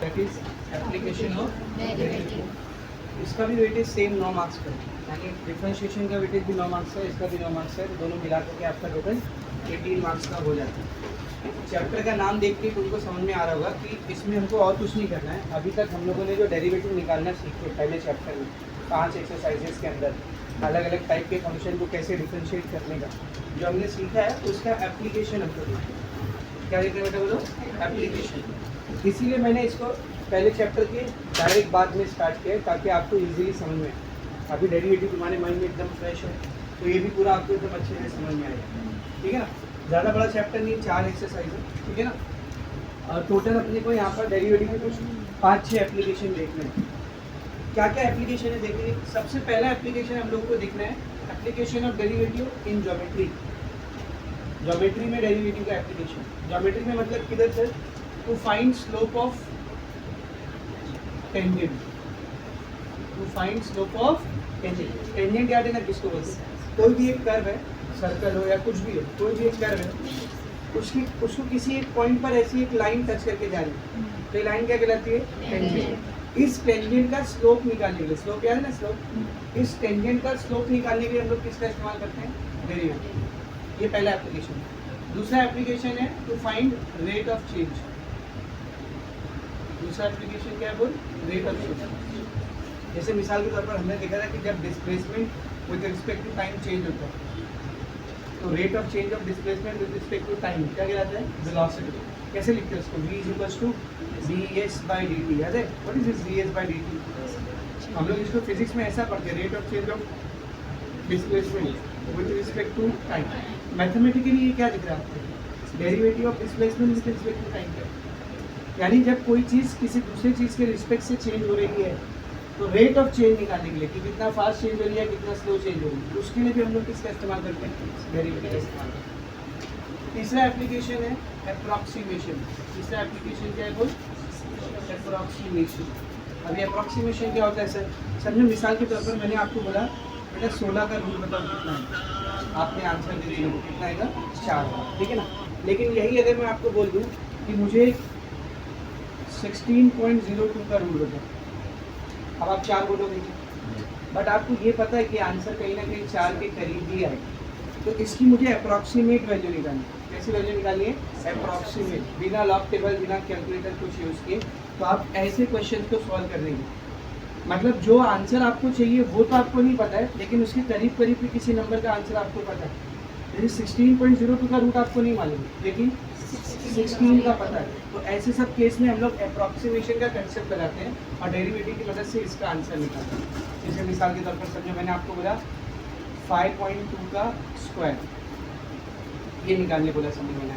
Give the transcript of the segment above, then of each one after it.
That is application of derivative. इसका भी weightage same 9 marks का है, यानी डिफरेंशिएशन का वेटेज भी 9 मार्क्स है, इसका भी 9 मार्क्स है, तो दोनों मिला करके आपका टोटल 18 मार्क्स का हो जाता है। चैप्टर का नाम देख के तुमको समझ में आ रहा होगा कि इसमें हमको और कुछ नहीं करना है। अभी तक हम लोगों ने जो डेरिवेटिव निकालना सीखे पहले चैप्टर में 5 एक्सरसाइजेस के अंदर अलग अलग टाइप के फंक्शन को कैसे डिफरेंशिएट करने का जो हमने सीखा है, उसका एप्लीकेशन हमको देखना है। क्या देखना है बेटा बोलो? एप्लीकेशन। इसीलिए मैंने इसको पहले चैप्टर के डायरेक्ट बाद में स्टार्ट किया ताकि आपको ईजिली समझ में आए। अभी डेरिवेटिव तुम्हारे माइंड में एकदम फ्रेश है तो ये भी पूरा आपको एकदम अच्छे से समझ में आएगा, ठीक है ना। ज़्यादा बड़ा चैप्टर नहीं, 4 एक्सरसाइज है, ठीक है ना। और टोटल अपने को यहाँ पर डेरिवेटिव के कुछ 5-6 एप्लीकेशन देखने हैं। क्या क्या एप्लीकेशन है देखिए। सबसे पहला एप्लीकेशन हम लोग को देखना है application of derivative in geometry. Geometry में डेरिवेटिव का एप्लीकेशन। ज्योमेट्री में मतलब किधर से? To find slope of tangent. To find slope of tangent. Tangent याद है ना किसको बोलते हैं? कोई भी एक कर्व है, सर्कल हो या कुछ भी हो, कोई भी एक कर्व है, उसको किसी एक पॉइंट पर ऐसी एक लाइन टच करके जा रही है, तो ये लाइन क्या कहलाती है? टेंजेंट। इस टेंजेंट का स्लोप निकालने के लिए, स्लोप याद है ना स्लोप, इस टेंजेंट का स्लोप निकालने के लिए हम लोग किसका इस्तेमाल करते हैं? डेरिवेटिव। ये पहला एप्लीकेशन है। दूसरा एप्लीकेशन है to find rate of change. दूसरा एप्लीकेशन क्या है बोल? Rate of change. जैसे मिसाल के तौर पर हमने देखा था कि जब displacement with respect to time change होता है तो rate of change of displacement with respect to time क्या कहलाता है? वेलोसिटी। कैसे लिखते हैं उसको? v equals to ds/dt। याद है? What is this ds/dt? हम लोग इसको फिजिक्स में ऐसा पढ़ते हैं, rate of change of displacement with respect to time. Mathematically ये क्या दिख रहा है आपको? Derivative of displacement with respect to time का, यानी जब कोई चीज़ किसी दूसरी चीज़ के रिस्पेक्ट से चेंज हो रही है तो रेट ऑफ चेंज निकालने के लिए कि कितना फास्ट चेंज हो रही है, कितना स्लो चेंज हो रही है, उसके लिए भी हम लोग किसका इस्तेमाल करते हैं? डेरिवेटिव का इस्तेमाल करते हैं। तीसरा एप्लीकेशन है अप्रॉक्सीमेशन। तीसरा एप्लीकेशन क्या है बोल? अप्रॉक्सीमेशन। अभी अप्रॉक्सीमेशन क्या होता है सर? सर ने मिसाल के तौर पर मैंने आपको बोला बेटा 16 का रूल बताओ कितना है, आपने आंसर दे दिया कितना आएगा? 4, ठीक है ना। लेकिन यही अगर मैं आपको बोल दूँ कि मुझे 16.02 का रूल बताओ, अब आप 4 बोलोगे, बट आपको ये पता है कि आंसर कहीं ना कहीं 4 के करीब ही आएगा, तो इसकी मुझे अप्रॉक्सीमेट वैल्यू निकालनी है। कैसी वैल्यू निकालनी है? अप्रॉक्सीमेट, बिना लॉग टेबल बिना कैलकुलेटर कुछ यूज़ किए। तो आप ऐसे क्वेश्चन को सॉल्व कर देंगे, मतलब जो आंसर आपको चाहिए वो तो आपको नहीं पता है, लेकिन उसके करीब करीब भी किसी नंबर का आंसर आपको पता है। जैसे 16.02 का रूट आपको नहीं मालूम लेकिन 16 का पता है, तो ऐसे सब केस में हम लोग अप्रॉक्सीमेशन का कंसेप्ट लगाते हैं और डेरिवेटिव की मदद से इसका आंसर निकालते हैं। जैसे मिसाल के तौर पर समझो मैंने आपको बोला 5.2 का स्क्वायर, ये निकालने बोला समझ में।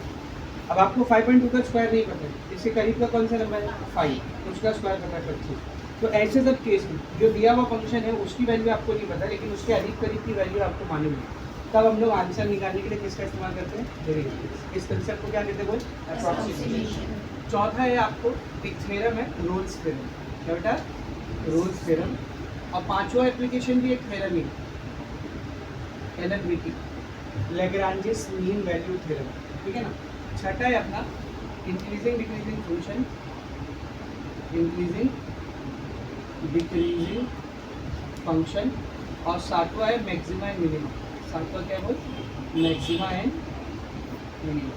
अब आपको 5.2 का स्क्वायर नहीं पता है, इसके करीब का कौन सा नंबर है? 5, तो उसका स्क्वायर पता है 25। तो ऐसे सब केस में जो दिया हुआ फंक्शन है उसकी वैल्यू आपको नहीं पता, लेकिन उसके अधिक करीब की वैल्यू आपको मालूम है, तब हम लोग आंसर निकालने के लिए किसका इस्तेमाल करते हैं? डेरिवेटिव। इस कंसेप्ट को क्या कहते हैं बोल? अप्रॉक्सीमेशन। चौथा है आपको एक थ्योरम है रोल्स थ्योरम। क्या बेटा? Rolle's theorem. और पांचवा एप्लीकेशन भी एक थ्योरम ही, LMVT, Lagrange's mean value theorem, ठीक है ना। छठा है अपना increasing decreasing function, increasing decreasing function. और सातवां है मैक्सिमा एंड मिनिमा। सातवां क्या बोल? Maxima and minima.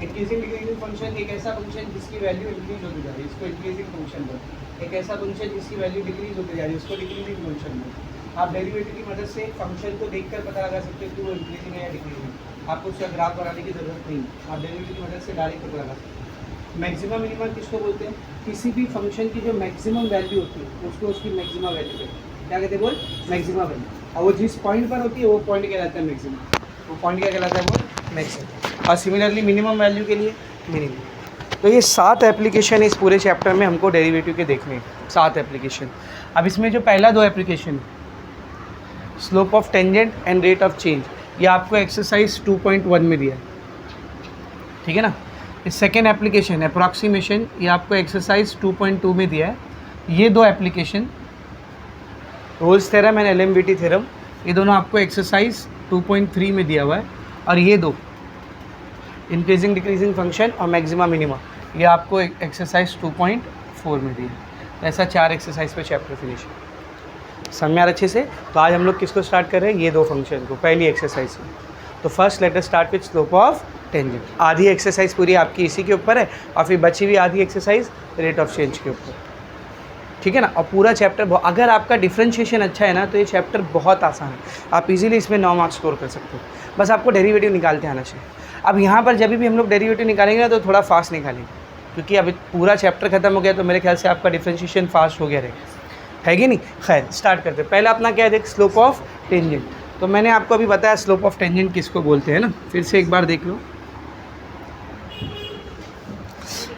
Increasing decreasing function एक ऐसा फंक्शन जिसकी वैल्यू इंक्रीज होती जा रही है, इसको इंक्रीजिंग फंक्शन बोलते हैं। एक ऐसा फंक्शन जिसकी वैल्यू डिक्रीज होती जा रही है, उसको डिक्रीजिंग फंक्शन बोलते हैं। आप डेरिवेटिव की मदद से फंक्शन को देखकर पता लगा सकते हो कि वो इंक्रीजिंग है या डिक्रीजिंग। आपको उसका ग्राफ बनाने की जरूरत नहीं, आप डेरिवेटिव की मदद से डायरेक्ट पता लगा सकते हैं। मैक्सिमा मिनिमा किसको बोलते हैं? किसी भी फंक्शन की जो मैक्सिमम वैल्यू होती है उसको उसकी मैक्सिमा वैल्यू कहते हैं। क्या कहते हैं बोल? Maxima value. और वो जिस पॉइंट पर होती है वो पॉइंट कहलाता है मैक्सिमा, वो पॉइंट क्या कहलाता है बोल? मैक्सिमा। और सिमिलरली मिनिमम वैल्यू के लिए मिनिमम। तो ये 7 एप्लीकेशन इस पूरे चैप्टर में हमको डेरिवेटिव के देखने हैं, 7 एप्लीकेशन। अब इसमें जो पहला 2 application slope of tangent and rate of change, ये आपको एक्सरसाइज 2.1 में दिया है, ठीक है ना। सेकेंड एप्लीकेशन अप्रॉक्सीमेशन, ये आपको एक्सरसाइज 2.2 में दिया है। ये 2 application Rolle's theorem and LMVT theorem, ये दोनों आपको एक्सरसाइज 2.3 में दिया हुआ है। और ये 2 इंक्रीजिंग डिक्रीजिंग फंक्शन और मैक्सिमा मिनिमा, ये आपको एक्सरसाइज 2.4 में दी है। तो ऐसा 4 एक्सरसाइज पे चैप्टर फिनिश है। समझ में आ रहा अच्छे से? तो आज हम लोग किसको स्टार्ट कर रहे हैं? ये दो फंक्शन को, पहली एक्सरसाइज में। तो first let us start with slope of tangent. आधी एक्सरसाइज पूरी आपकी इसी के ऊपर है और फिर बची हुई आधी एक्सरसाइज रेट ऑफ चेंज के ऊपर, ठीक है ना। और पूरा चैप्टर, अगर आपका डिफ्रेंशिएशन अच्छा है ना तो ये चैप्टर बहुत आसान है, आप इजीली इसमें 9 मार्क्स स्कोर कर सकते हो। बस आपको डेरिवेटिव निकालते आना चाहिए। अब यहाँ पर जब भी हम लोग डेरिवेटिव निकालेंगे ना तो थोड़ा फास्ट निकालेंगे, क्योंकि अभी पूरा चैप्टर खत्म हो गया तो मेरे ख्याल से आपका डिफ्रेंशिएशन फास्ट हो गया रहेगा, है कि नहीं। खैर स्टार्ट करते हैं। पहला अपना क्या है, स्लोप ऑफ टेंजेंट। तो मैंने आपको अभी बताया स्लोप ऑफ टेंजेंट किसको बोलते हैं ना, फिर से एक बार देख लो।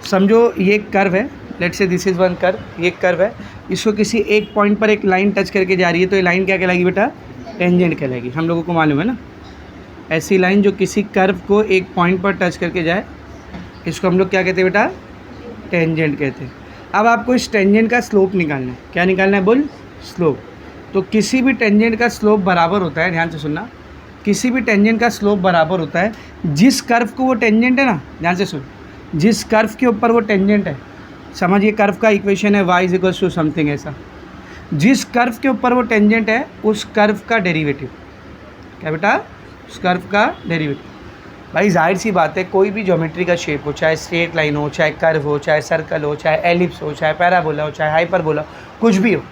समझो ये कर्व है, let's say this is one curve, ये कर्व है, इसको किसी एक पॉइंट पर एक लाइन टच करके जा रही है तो ये लाइन क्या कहलाएगी बेटा? टेंजेंट कहलाएगी। हम लोगों को मालूम है ना, ऐसी लाइन जो किसी कर्व को एक पॉइंट पर टच करके जाए इसको हम लोग क्या कहते हैं बेटा? टेंजेंट कहते हैं। अब आपको इस टेंजेंट का स्लोप निकालना है। क्या निकालना है बोल? स्लोप। तो किसी भी टेंजेंट का स्लोप बराबर होता है, ध्यान से सुनना, किसी भी टेंजेंट का स्लोप बराबर होता है जिस कर्व को वो टेंजेंट है ना, ध्यान से सुन, जिस कर्व के ऊपर वो टेंजेंट है, समझिए कर्व का इक्वेशन है y is equals to something ऐसा, जिस कर्व के ऊपर वो टेंजेंट है उस कर्व का डेरिवेटिव। क्या बेटा? उस कर्व का डेरिवेटिव। भाई जाहिर सी बात है, कोई भी ज्योमेट्री का शेप हो, चाहे स्ट्रेट लाइन हो, चाहे कर्व हो, चाहे सर्कल हो, चाहे एलिप्स हो, चाहे पैराबोला हो, चाहे हाइपरबोला, कुछ भी हो,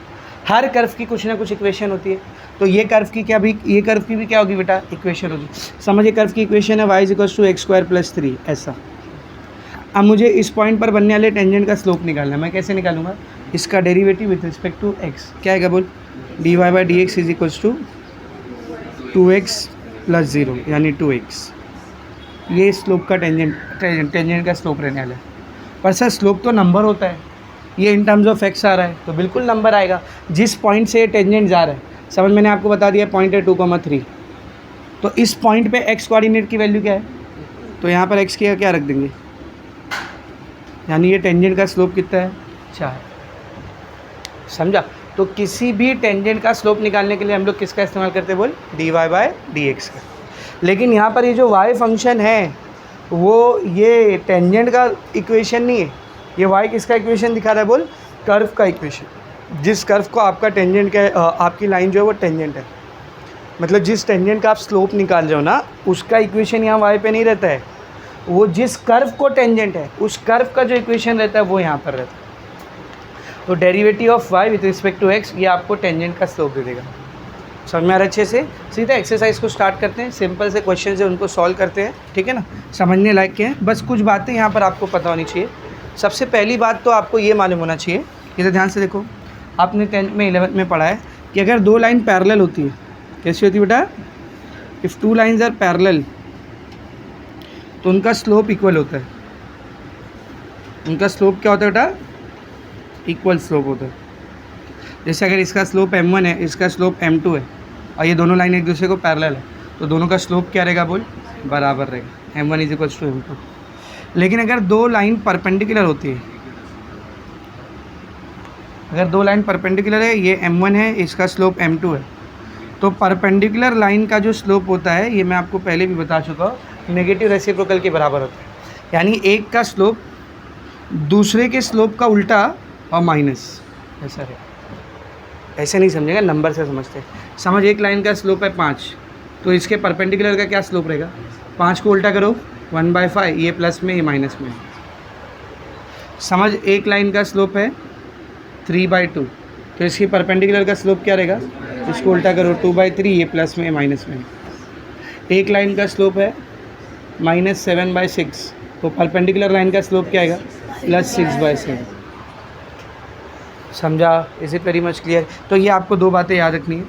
हर कर्व की कुछ ना कुछ इक्वेशन होती है। तो ये कर्व की क्या भी, ये कर्व की भी क्या होगी बेटा? इक्वेशन होगी। समझिए कर्व की इक्वेशन है y is equals to x² + 3 ऐसा। अब मुझे इस पॉइंट पर बनने वाले टेंजेंट का स्लोप निकालना है। मैं कैसे निकालूंगा? इसका derivative with respect to x क्या आएगा बोल? dy/dx is equals to 2x + 0 यानी 2x। ये स्लोप का टेंजेंट का स्लोप रहने वाला है। पर सर स्लोप तो नंबर होता है, ये इन टर्म्स ऑफ x आ रहा है तो बिल्कुल नंबर आएगा। जिस पॉइंट से ये टेंजेंट जा रहा है, समझ, मैंने आपको बता दिया पॉइंट है 2,3, तो इस पॉइंट पे x कोऑर्डिनेट की वैल्यू क्या है? तो यहाँ पर x की क्या रख देंगे, यानी ये टेंजेंट का स्लोप कितना है? 4। समझा? तो किसी भी टेंजेंट का स्लोप निकालने के लिए हम लोग किसका इस्तेमाल करते हैं बोल? dy/dx का। लेकिन यहाँ पर ये जो y फंक्शन है वो ये टेंजेंट का इक्वेशन नहीं है, ये y किसका इक्वेशन दिखा रहा है बोल? कर्व का इक्वेशन। जिस कर्व को आपका टेंजेंट का आपकी लाइन जो है वो टेंजेंट है, मतलब जिस टेंजेंट का आप स्लोप निकाल रहे हो ना उसका इक्वेशन यहाँ y पे नहीं रहता है, वो जिस कर्व को टेंजेंट है उस कर्व का जो इक्वेशन रहता है वो यहाँ पर रहता है। तो derivative of y with respect to x ये आपको टेंजेंट का स्लोप दे देगा। समझ में आ रहा है अच्छे से? सीधा एक्सरसाइज को स्टार्ट करते हैं। सिंपल से क्वेश्चन है उनको सॉल्व करते हैं, ठीक है ना। समझने लायक के हैं, बस कुछ बातें यहाँ पर आपको पता होनी चाहिए। सबसे पहली बात तो आपको ये मालूम होना चाहिए, ये तो ध्यान से देखो, आपने 10th में 11th में पढ़ा है कि अगर दो लाइन पैरेलल होती है, कैसी होती है बेटा? इफ़ 2 लाइन्स आर पैरेलल तो उनका स्लोप इक्वल होता है। उनका स्लोप क्या होता है बेटा? इक्वल स्लोप होता है। जैसे अगर इसका स्लोप m1 है, इसका स्लोप m2 है और ये दोनों लाइन एक दूसरे को पैरेलल है तो दोनों का स्लोप क्या रहेगा बोल? बराबर रहेगा, m1 is equals to m2। लेकिन अगर दो लाइन परपेंडिकुलर होती है, अगर दो लाइन परपेंडिकुलर है, ये m1 है, इसका स्लोप m2 है, तो परपेंडिकुलर लाइन का जो स्लोप होता है ये मैं आपको पहले भी बता चुका हूँ, नेगेटिव रेसिप्रोकल के बराबर होता है। यानी एक का स्लोप दूसरे के स्लोप का उल्टा और माइनस ऐसा है। ऐसे नहीं समझेगा, नंबर से समझते हैं। समझ, एक लाइन का स्लोप है 5 तो इसके परपेंडिकुलर का क्या स्लोप रहेगा? 5 को उल्टा करो 1/5, ये प्लस में ये माइनस में। समझ, एक लाइन का स्लोप है 3/2 तो इसकी परपेंडिकुलर का स्लोप क्या रहेगा? इसको उल्टा करो 2/3, ये प्लस में ये माइनस में। एक लाइन का स्लोप है -7/6 तो परपेंडिकुलर लाइन का स्लोप क्या आएगा? +6/7। समझा? Is it very much clear? तो ये आपको दो बातें याद रखनी है।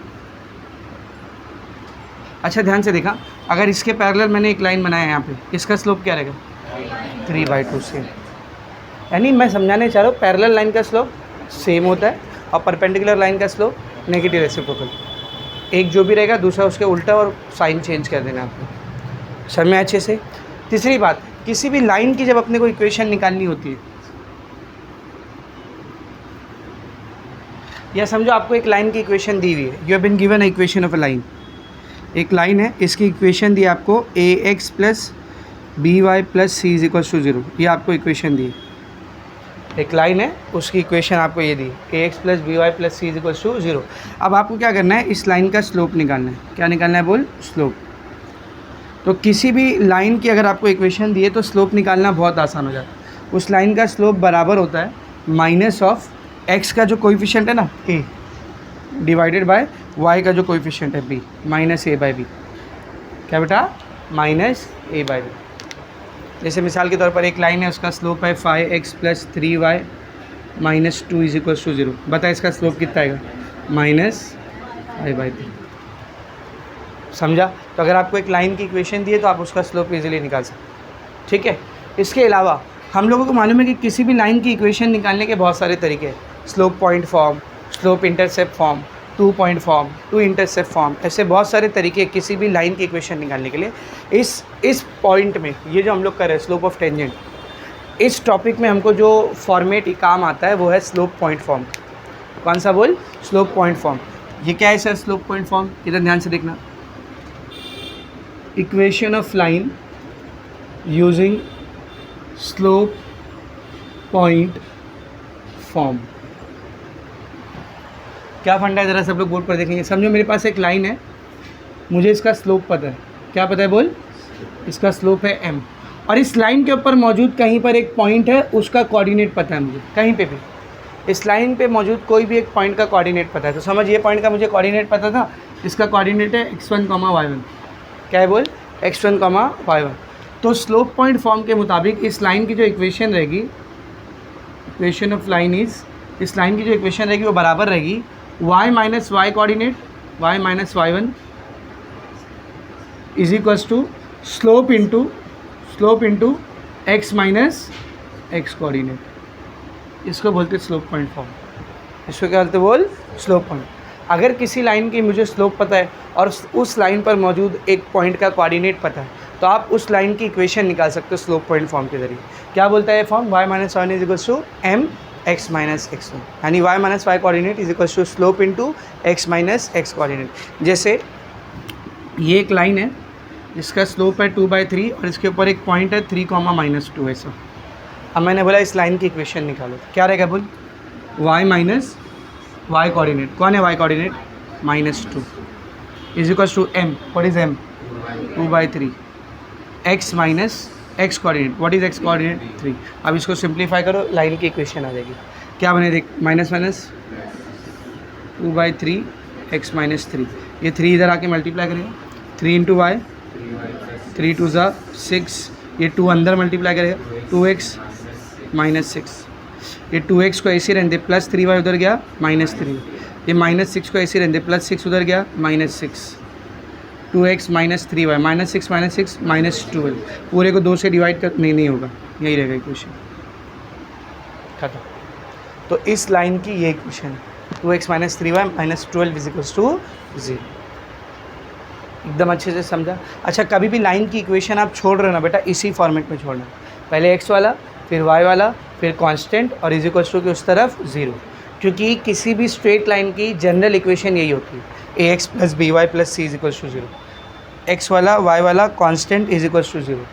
अच्छा ध्यान से देखा, अगर इसके पैरेलल मैंने एक लाइन बनाया है यहाँ पे, इसका स्लोप क्या रहेगा? 3/2 से। यानी मैं समझाने चाह रहा हूँ पैरेलल लाइन का स्लोप सेम होता है और परपेंडिकुलर लाइन का स्लोप नेगेटिव रेसिप्रोकल। एक जो भी रहेगा दूसरा उसके उल्टा और साइन चेंज कर देना आपको। समझ में अच्छे से? तीसरी बात, किसी भी लाइन की जब अपने को इक्वेशन निकालनी होती है, या समझो आपको एक लाइन की इक्वेशन दी हुई है, you have been given a equation of a line. एक लाइन है, इसकी इक्वेशन दी आपको ax + by + c = 0, ये आपको इक्वेशन दी है। एक लाइन है, उसकी इक्वेशन आपको ये दी, A X plus B Y plus C is equal to 0। अब आपको क्या करना है, इस लाइन का स्लोप निकालना है। क्या निकालना है बोल? स्लोप। तो किसी भी लाइन की अगर आपको इक्वेशन दी है तो स्लोप निकालना बहुत आसान हो जाता है। उस लाइन का स्लोप बराबर होता है माइनस ऑफ एक्स का जो कोएफिशिएंट है ना ए, डिवाइडेड बाय वाई का जो कोएफिशिएंट है बी, माइनस ए बाय बी। क्या बेटा? माइनस ए बाय बी। जैसे मिसाल के तौर पर एक लाइन है, उसका स्लोप है 5x plus 3y minus 2 is equal to 0। बता इसका स्लोप कितना आएगा? -5/3। समझा? तो अगर आपको एक लाइन की इक्वेशन दी है तो आप उसका स्लोप इजीली निकाल सकते हैं। ठीक है। इसके अलावा हम लोगों को मालूम है कि किसी भी लाइन की इक्वेशन निकालने के बहुत सारे तरीके हैं। Slope point form, slope intercept form, 2 point form, 2 intercept form, ऐसे बहुत सारे तरीके किसी भी लाइन की इक्वेशन निकालने के लिए। इस पॉइंट में ये जो हम लोग कर रहे हैं स्लोप ऑफ टेंजेंट, इस टॉपिक में हमको जो फॉर्मेट काम आता है वो है स्लोप पॉइंट फॉर्म। कौन सा बोल? Slope point form. ये क्या है सर स्लोप पॉइंट फॉर्म? इधर ध्यान से देखना। Equation of line using slope point form. क्या फंडा है, ज़रा सब लोग बोर्ड पर देखेंगे। समझो मेरे पास एक लाइन है, मुझे इसका स्लोप पता है। क्या पता है बोल? इसका स्लोप है m, और इस लाइन के ऊपर मौजूद कहीं पर एक पॉइंट है, उसका कोऑर्डिनेट पता है मुझे। कहीं पे भी इस लाइन पे मौजूद कोई भी एक पॉइंट का कोऑर्डिनेट पता है। तो समझ, ये पॉइंट का मुझे कोऑर्डिनेट पता था, इसका कोऑर्डिनेट है x1, y1। क्या है बोल? x1, y1। तो स्लोप पॉइंट फॉर्म के मुताबिक इस लाइन की जो इक्वेशन रहेगी, इक्वेशन ऑफ लाइन इज, इस लाइन की जो इक्वेशन रहेगी वो बराबर रहेगी y minus Y coordinate, y minus y1 is equals to slope into x minus x coordinate. इसको बोलते स्लोप पॉइंट फॉर्म। इसको क्या बोलते बोल? Slope point. अगर किसी लाइन की मुझे स्लोप पता है और उस लाइन पर मौजूद एक पॉइंट का कोऑर्डिनेट पता है, तो आप उस लाइन की इक्वेशन निकाल सकते हो स्लोप पॉइंट फॉर्म के जरिए। क्या बोलता है form? y minus y1 is equals to m x minus x1, यानी y minus y coordinate is equals to slope into x minus x coordinate. जैसे ये एक लाइन है जिसका स्लोप है 2/3 और इसके ऊपर एक पॉइंट है 3, -2 ऐसा। अब मैंने बोला इस लाइन की इक्वेशन निकालो। क्या रहेगा बोल? y minus y coordinate. कौन है y coordinate? -2 is equals to m। What is m? 2/3 x minus x coordinate. What is x coordinate? 3। अब इसको सिंप्लीफाई करो, लाइन की इक्वेशन आ जाएगी। क्या बने देख? Minus 2/3 x minus 3। ये 3 इधर आके मल्टीप्लाई करेगा, 3 इंटू वाई, 3 2 ज़ा 6, ये 2 अंदर मल्टीप्लाई करेगा, 2x माइनस 6। ये 2x को ऐसे रहने दे, प्लस 3y उधर गया, -3। ये -6 को ऐसे रहने दे, +6 उधर गया, -6। 2x minus 3y, -6 -12। पूरे को 2 से डिवाइड कर नहीं होगा, यही रहेगा इक्वेशन। खत्म। तो इस लाइन की ये इक्वेशन है, 2x minus 3y -12 is equals to 0। एकदम अच्छे से समझा? अच्छा, कभी भी लाइन की इक्वेशन आप छोड़ रहे हो ना बेटा, इसी फॉर्मेट में छोड़ना। पहले x वाला, फिर y वाला, फिर कांस्टेंट और इज इक्वल्स टू की उस तरफ 0। क्योंकि किसी भी स्ट्रेट लाइन की जनरल इक्वेशन यही होती है, ax plus B Y plus C is equals to 0। x वाला, y वाला, कांस्टेंट इज इक्वल्स टू 0।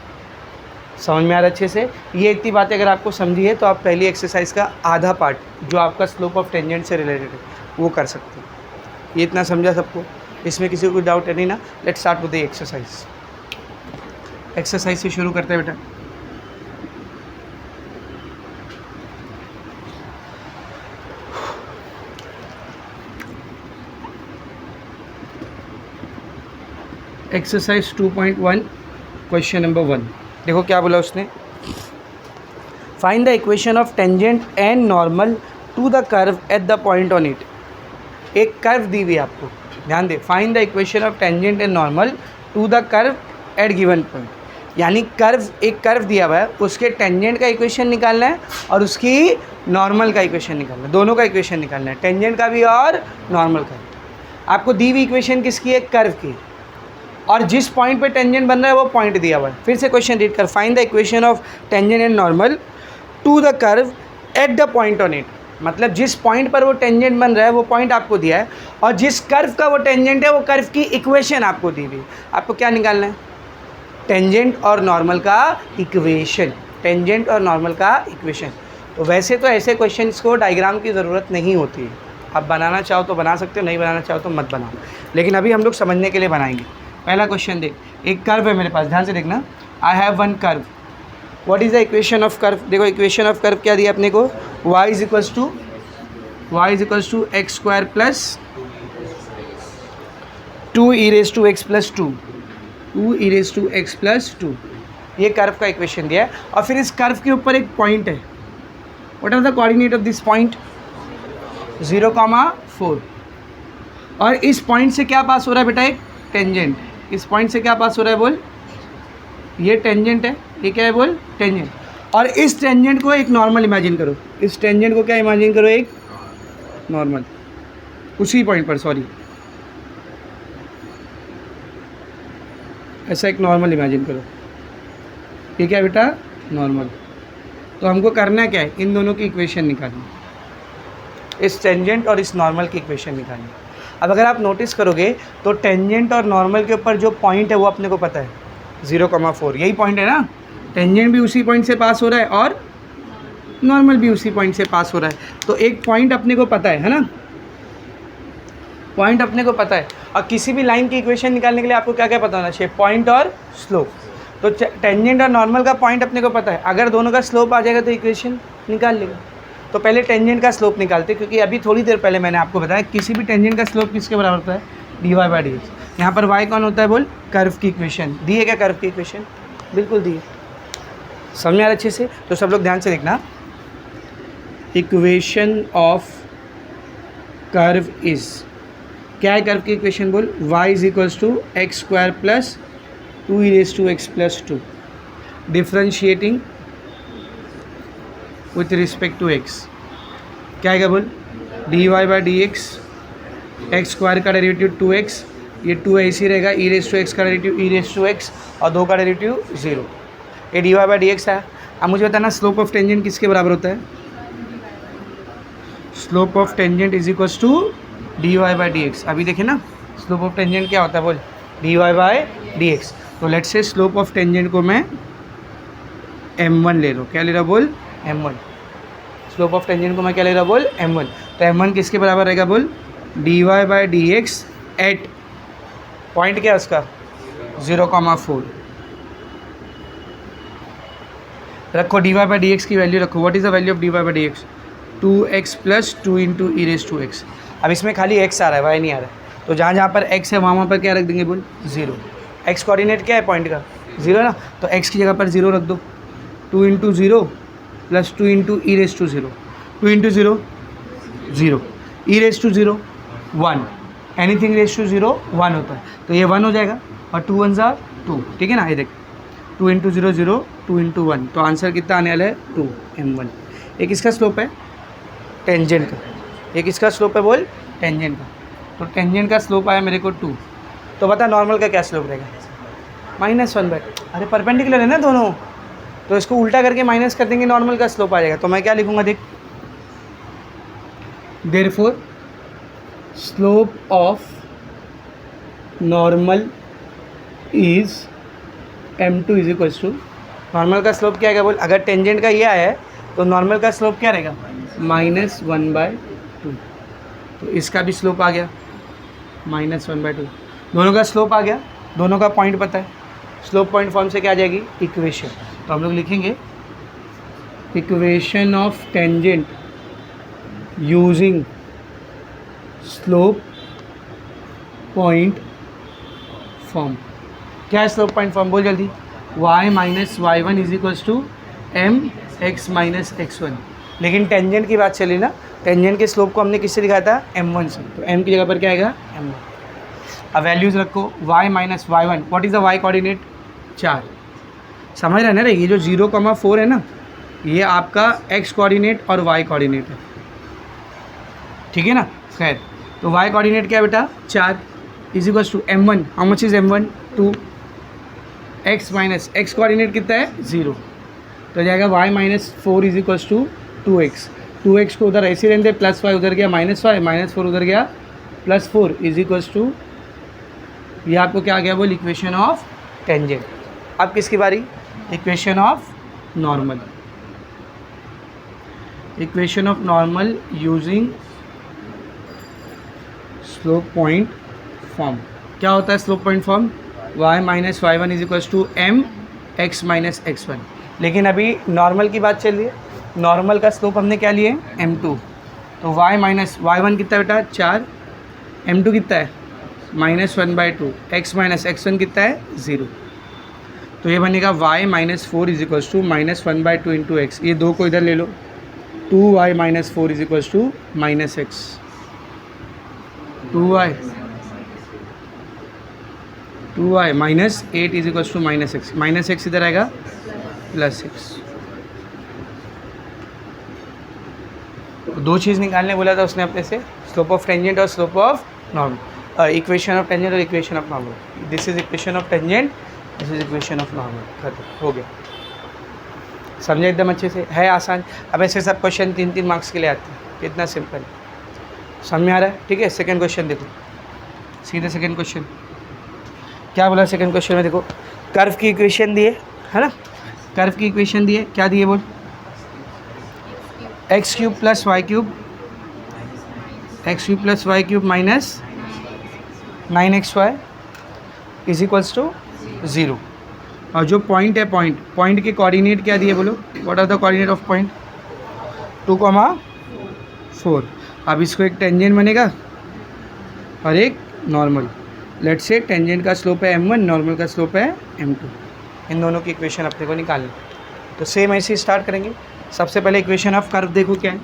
समझ में आ रहा अच्छे से? ये इतनी बातें अगर आपको समझी है तो आप पहली एक्सरसाइज का आधा पार्ट जो आपका स्लोप ऑफ टेंजेंट से रिलेटेड है वो कर सकते हो। ये इतना समझा सबको? इसमें किसी को कोई डाउट है नहीं ना? Let's start with the exercise. Exercise से शुरू करते हैं बेटा। Exercise 2.1 question number 1। देखो क्या बोला उसने, find the equation of tangent and normal to the curve at the point on it. एक कर्व दी हुई आपको, ध्यान दे, find the equation of tangent and normal to the curve at given point. यानी कर्व, एक कर्व दिया हुआ है, उसके टेंजेंट का इक्वेशन निकालना है और उसकी नॉर्मल का इक्वेशन निकालना है, दोनों का इक्वेशन निकालना है, टेंजेंट का भी और नॉर्मल का भी। आपको दी हुई इक्वेशन किसकी है? कर्व की, और जिस पॉइंट पे टेंजेंट बन रहा है वो पॉइंट दिया हुआ है। फिर से क्वेश्चन रीड कर, find the equation of tangent and normal to the curve at the point on it. मतलब जिस पॉइंट पर वो टेंजेंट बन रहा है वो पॉइंट आपको दिया है, और जिस कर्व का वो टेंजेंट है वो कर्व की इक्वेशन आपको दी हुई। आपको क्या निकालना है? टेंजेंट और नॉर्मल का इक्वेशन, टेंजेंट और नॉर्मल का इक्वेशन। तो वैसे तो ऐसे क्वेश्चंस को डायग्राम की ज़रूरत नहीं होती है, आप बनाना चाहो तो बना सकते हो, नहीं बनाना चाहो तो मत बनाओ, लेकिन अभी हम लोग समझने के लिए बनाएंगे। पहला क्वेश्चन देख, एक कर्व है मेरे पास, ध्यान से देखना। I have one curve, what is the equation of curve. देखो इक्वेशन ऑफ कर्व क्या दिया अपने को, y is equals to X square plus 2 e raise to X plus 2, 2 e raise to X plus 2, ये कर्व का equation दिया है। और फिर इस कर्व के ऊपर एक पॉइंट है, what are the coordinate of this point, 0,4। और इस पॉइंट से क्या पास हो रहा है बेटा, एक टेंजेंट। इस पॉइंट से क्या पास हो रहा है बोल, ये टेंजेंट है, ये क्या है बोल, टेंजेंट। और इस टेंजेंट को एक नॉर्मल इमेजिन करो, इस टेंजेंट को क्या इमेजिन करो, एक नॉर्मल, उसी पॉइंट पर, सॉरी, ऐसा एक नॉर्मल इमेजिन करो, ये क्या है बेटा, नॉर्मल। तो हमको करना क्या है, इन दोनों की इक्वेशन निकालनी, इस टेंजेंट और इस नॉर्मल की इक्वेशन निकालनी। अब अगर आप नोटिस करोगे तो टेंजेंट और नॉर्मल के ऊपर जो पॉइंट है वो अपने को पता है, 0,4, यही पॉइंट है ना। टेंजेंट भी उसी पॉइंट से पास हो रहा है और नॉर्मल भी उसी पॉइंट से पास हो रहा है, तो एक पॉइंट अपने को पता है ना, पॉइंट अपने को पता है। और किसी भी लाइन की इक्वेशन निकालने के लिए आपको क्या क्या पता होना चाहिए, पॉइंट और स्लोप। तो टेंजेंट और नॉर्मल का पॉइंट अपने को पता है, अगर दोनों का स्लोप आ जाएगा तो इक्वेशन निकाल लेगा। तो पहले टेंजेंट का स्लोप निकालते, क्योंकि अभी थोड़ी देर पहले मैंने आपको बताया किसी भी टेंजेंट का स्लोप किसके बराबर होता है, dy/dx। यहाँ पर y कौन होता है बोल, कर्व की इक्वेशन दी है क्या, कर्व की इक्वेशन बिल्कुल दी है, समझ में आ रहा अच्छे से। तो सब लोग ध्यान से देखना, इक्वेशन ऑफ कर्व इज, क्या है कर्व की इक्वेशन बोल, y is equals to X square plus 2 e raise to X plus 2, differentiating with respect to x, क्या है बोल, dy/dx, एक्स स्क्वायर का डेरिवेटिव 2x, ये 2 ऐसी रहेगा, ई रेज टू एक्स का derivative e raise to X, और 2 का डेरिवेटिव 0, ये dy/dx है। अब मुझे बताना स्लोप ऑफ टेंजेंट किसके बराबर होता है, slope of tangent is equals to dy/dx। अभी देखें ना स्लोप ऑफ टेंजेंट क्या होता है बोल, dy/dx। तो let's say slope of tangent को मैं m1 ले रहा हूँ, क्या ले रहा बोल, m1। स्लोप ऑफ टेंजेंट को मैं क्या ले रहा बोल, m1। तो m1 किसके बराबर रहेगा बोल, dy/dx एट पॉइंट क्या है उसका, 0,4। रखो dy/dx की वैल्यू रखो, what is the value of dy/dx, 2x plus 2 into e raise to x. अब इसमें खाली x आ रहा है, y नहीं आ रहा है, तो जहाँ जहाँ पर x है वहाँ पर क्या रख देंगे बोल, 0। x कोऑर्डिनेट क्या है पॉइंट का, 0 ना, तो x की जगह पर 0 रख दो, 2 into 0 plus 2 into e raise to 0, 2 into 0 0, e raise to 0 1, anything raise to 0 1 होता है, तो ये 1 हो जाएगा, और 2 1 ज़ा 2, ठीक है ना। ये देख 2 इंटू 0 0, 2 इंटू 1, तो आंसर कितना आने वाला है, 2 m1। ये किसका स्लोप है, टेंजेंट का। ये किसका स्लोप है बोल, टेंजेंट का। तो टेंजेंट का स्लोप आया मेरे को 2, तो बता नॉर्मल का क्या स्लोप रहेगा, -1/, अरे परपेंडिकुलर है ना दोनों, तो इसको उल्टा करके माइनस कर देंगे, नॉर्मल का स्लोप आ जाएगा। तो मैं क्या लिखूँगा देख, therefore slope of normal is m2 is equals to, normal का स्लोप क्या आएगा बोल, अगर टेंजेंट का ये आया है तो नॉर्मल का स्लोप क्या रहेगा, -1/2। तो इसका भी स्लोप आ गया -1/2, दोनों का स्लोप आ गया, दोनों का पॉइंट पता है, स्लोप पॉइंट फॉर्म से क्या आ जाएगी, इक्वेशन। तो हम लोग लिखेंगे equation of tangent using slope point form. क्या है स्लोप पॉइंट फॉर्म बोल जल्दी, y minus y1 is equals to m x minus x1। लेकिन टेंजेंट की बात चली ना, टेंजेंट के स्लोप को हमने किससे दिखाया था, m1 से, तो m की जगह पर क्या आएगा, m1। अब वैल्यूज़ रखो, y minus y1, what is the y coordinate, 4। समझ रहे ना रे, ये जो 0,4 है ना, ये आपका x कोऑर्डिनेट और y कोऑर्डिनेट है, ठीक है ना। खैर, तो y कोऑर्डिनेट क्या है बेटा, 4 is equals to m1, how much is m1, 2, x minus x coordinate कितना है, 0, तो जाएगा y minus 4 is equals to 2x। 2x को उधर ऐसे रहने, +5 उधर गया -5, -4 उधर गया +4 इज इक्वल्स टू, ये आपको क्या आ गया बोल, इक्वेशन ऑफ टेंजेंट। अब किसकी बारी, equation of normal. Equation of normal using slope point form. क्या होता है slope point form? y minus Y one is equal to m x minus x one. लेकिन अभी नॉर्मल की बात चल रही है, नॉर्मल का स्लोप हमने क्या लिए m2, तो y माइनस वाई वन कितना बेटा 4, m2 कितना है -1/2, x माइनस एक्स वन कितना है 0। तो ये बनेगा y minus 4 is equal to -1/2 into x. ये दो को इधर ले लो, 2y minus 4 is equal to minus x, 2y minus 8 is equal to minus x, minus x इधर आएगा प्लस एक्स। दो चीज़ निकालने बोला था उसने अपने से, स्लोप ऑफ टेंजेंट और slope of normal, equation of tangent और equation of normal. This is equation of tangent, this is equation of normal. खत्म हो गया, समझे एकदम अच्छे से, है आसान। अब ऐसे सब क्वेश्चन 3-3 मार्क्स के लिए आते हैं, कितना सिंपल, समझ में आ रहा है? ठीक है, सेकंड क्वेश्चन देखो, सीधे सेकंड क्वेश्चन क्या बोला सेकंड क्वेश्चन में, देखो कर्व की इक्वेशन दिए है ना, कर्व की इक्वेशन दिए, क्या दिए बोल, x cube plus y cube, x cube plus y cube minus 9xy is equals to 0। और जो पॉइंट है, पॉइंट के कोऑर्डिनेट क्या दिए बोलो, what are the coordinate of point, 2,4। अब इसको एक टेंजेंट बनेगा और एक नॉर्मल। लेट्स से टेंजेंट का स्लोप है m1, नॉर्मल का स्लोप है m2। इन दोनों की इक्वेशन अपने को निकालनी। तो सेम ऐसे ही स्टार्ट करेंगे। सबसे पहले इक्वेशन ऑफ कर्व देखो क्या है,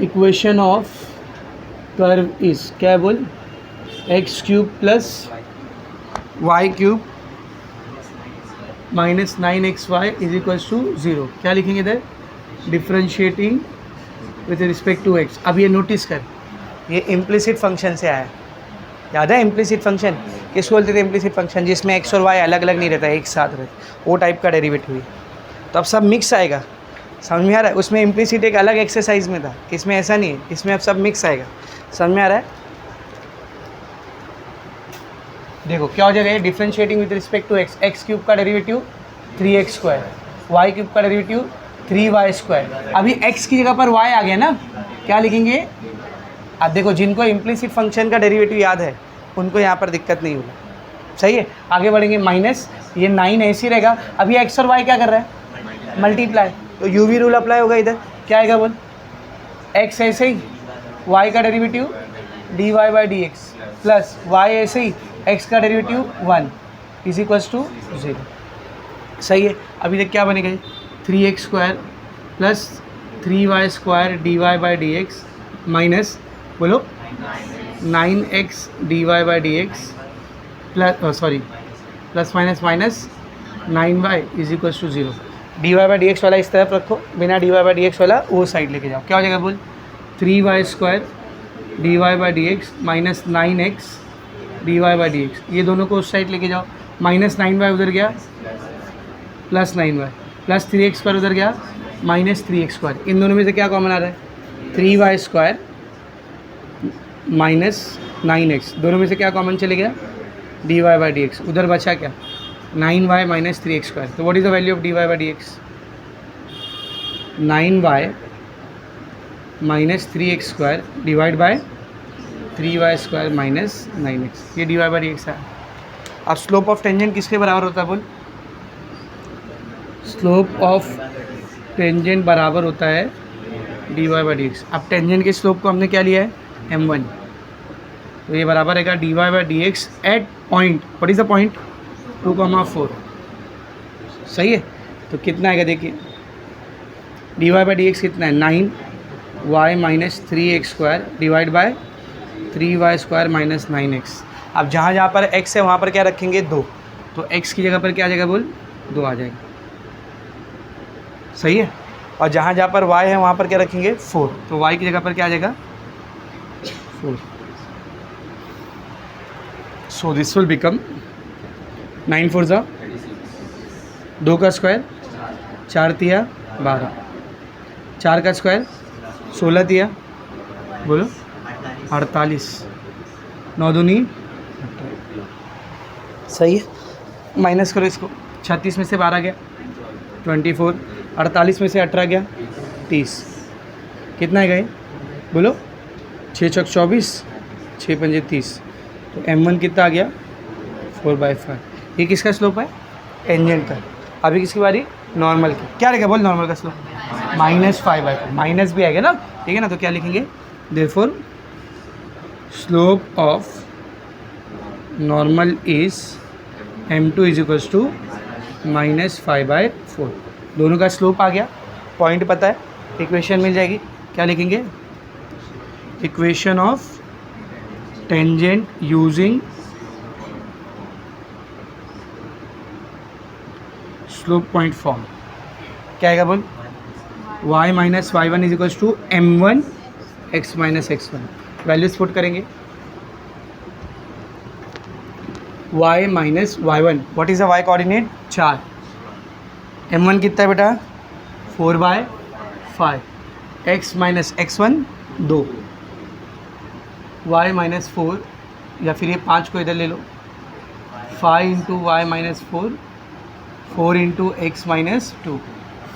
इक्वेशन ऑफ कर्व इज क्या है बोल, x cube plus y cube minus 9xy is equals to 0। क्या लिखेंगे इधर, differentiating with respect to x. अब ये नोटिस कर, ये इम्प्लिसिट फंक्शन से आया, याद है इम्प्लिसिट फंक्शन किसको बोलते थे, इम्प्लिसिट फंक्शन जिसमें एक्स और वाई अलग अलग नहीं रहता, एक साथ रहता, वो टाइप का डेरिवेटिव है। तो अब सब मिक्स आएगा, समझ में आ रहा है? उसमें इम्प्लिसिट एक अलग एक्सरसाइज में था, इसमें ऐसा नहीं है, इसमें अब सब मिक्स आएगा, समझ में आ रहा है? देखो क्या हो जाएगा, differentiating with respect to x, x cube का डेरिवेटिव 3x², वाई क्यूब का डेरिवेटिव 3y²। अभी x की जगह पर y आ गया ना, क्या लिखेंगे, अब देखो जिनको इम्प्लिसिट फंक्शन का डेरिवेटिव याद है उनको यहाँ पर दिक्कत नहीं होगी, सही है। आगे बढ़ेंगे, माइनस ये 9 ऐसे ही रहेगा। अभी x और y क्या कर रहा है, मल्टीप्लाई, तो UV रूल अप्लाई होगा इधर, क्या आएगा बोल, x ऐसे ही y का डेरिवेटिव dy/dx प्लस y ऐसे ही x का डेरिवेटिव 1 इज इक्वल्स टू 0, सही है। अभी तक क्या बनेगा, 3x² plus 3y² dy/dx minus बोलो 9x dy/dx plus plus minus 9y is equals to 0। dy/dx वाला इस तरफ रखो, बिना dy/dx वाला वो साइड लेके जाओ, क्या हो जाएगा बोल, 3y² dy/dx minus 9x dy/dx, ये दोनों को उस साइड लेके जाओ, माइनस 9y उधर गया प्लस 9y प्लस 3x² उधर गया माइनस 3x²। इन दोनों में से क्या कॉमन आ रहा है, 3y² माइनस 9x, दोनों में से क्या कॉमन चले गया, dy/dx, उधर बचा क्या 9y माइनस 3x²। तो what is the value of dy/dx, 9y minus 3x² divide by 3y² minus 9x, ये dy/dx है। अब स्लोप ऑफ टेंजेंट किसके बराबर होता है बोल, स्लोप ऑफ टेंजेंट बराबर होता है dy/dx। अब टेंजेंट के स्लोप को हमने क्या लिया है, m1, तो ये बराबर रहेगा dy/dx at point, what is the point, 2,4, सही है। तो कितना आएगा देखिए, dy/dx कितना है, 9y minus 3x² divide by 3y² minus 9x। अब जहाँ जहाँ पर x है वहाँ पर क्या रखेंगे, 2, तो x की जगह पर क्या आ जाएगा बोल, 2 आ जाएगा, सही है। और जहाँ जहाँ पर y है वहाँ पर क्या रखेंगे, 4, तो y की जगह पर क्या आ जाएगा, 4। सो दिस विल बिकम 9 4 जा 2 का स्क्वायर, 4 तिया 12, 4 का स्क्वायर 16 तिया बोलो 48, 9 दूनी, सही है। माइनस करो इसको, 36 में से 12 गया 24, 48 में से 18 गया 30, कितना है गए बोलो, 6 चौक 24, 6 पंजे 30, तो m1 कितना आ गया 4/5। ये किसका स्लोप है, टेंजेंट का। अभी किसकी बारी, नॉर्मल की। क्या रहेगा बोल नॉर्मल का स्लोप, -5/4, माइनस भी आएगा ना, ठीक है ना, तो क्या लिखेंगे, therefore slope of normal is m2 is equals to -5/4। दोनों का स्लोप आ गया, पॉइंट पता है, इक्वेशन मिल जाएगी। क्या लिखेंगे, equation of tangent using slope point form. क्या आएगा बोल, y minus y1 is equals to m1 x minus x1। Values put करेंगे, y minus y1, what is the y coordinate 4, m1 कितना है बेटा 4/5, x minus x1 2, y minus 4, या फिर ये 5 को इधर ले लो, 5 into Y minus 4, 4 into x minus 2,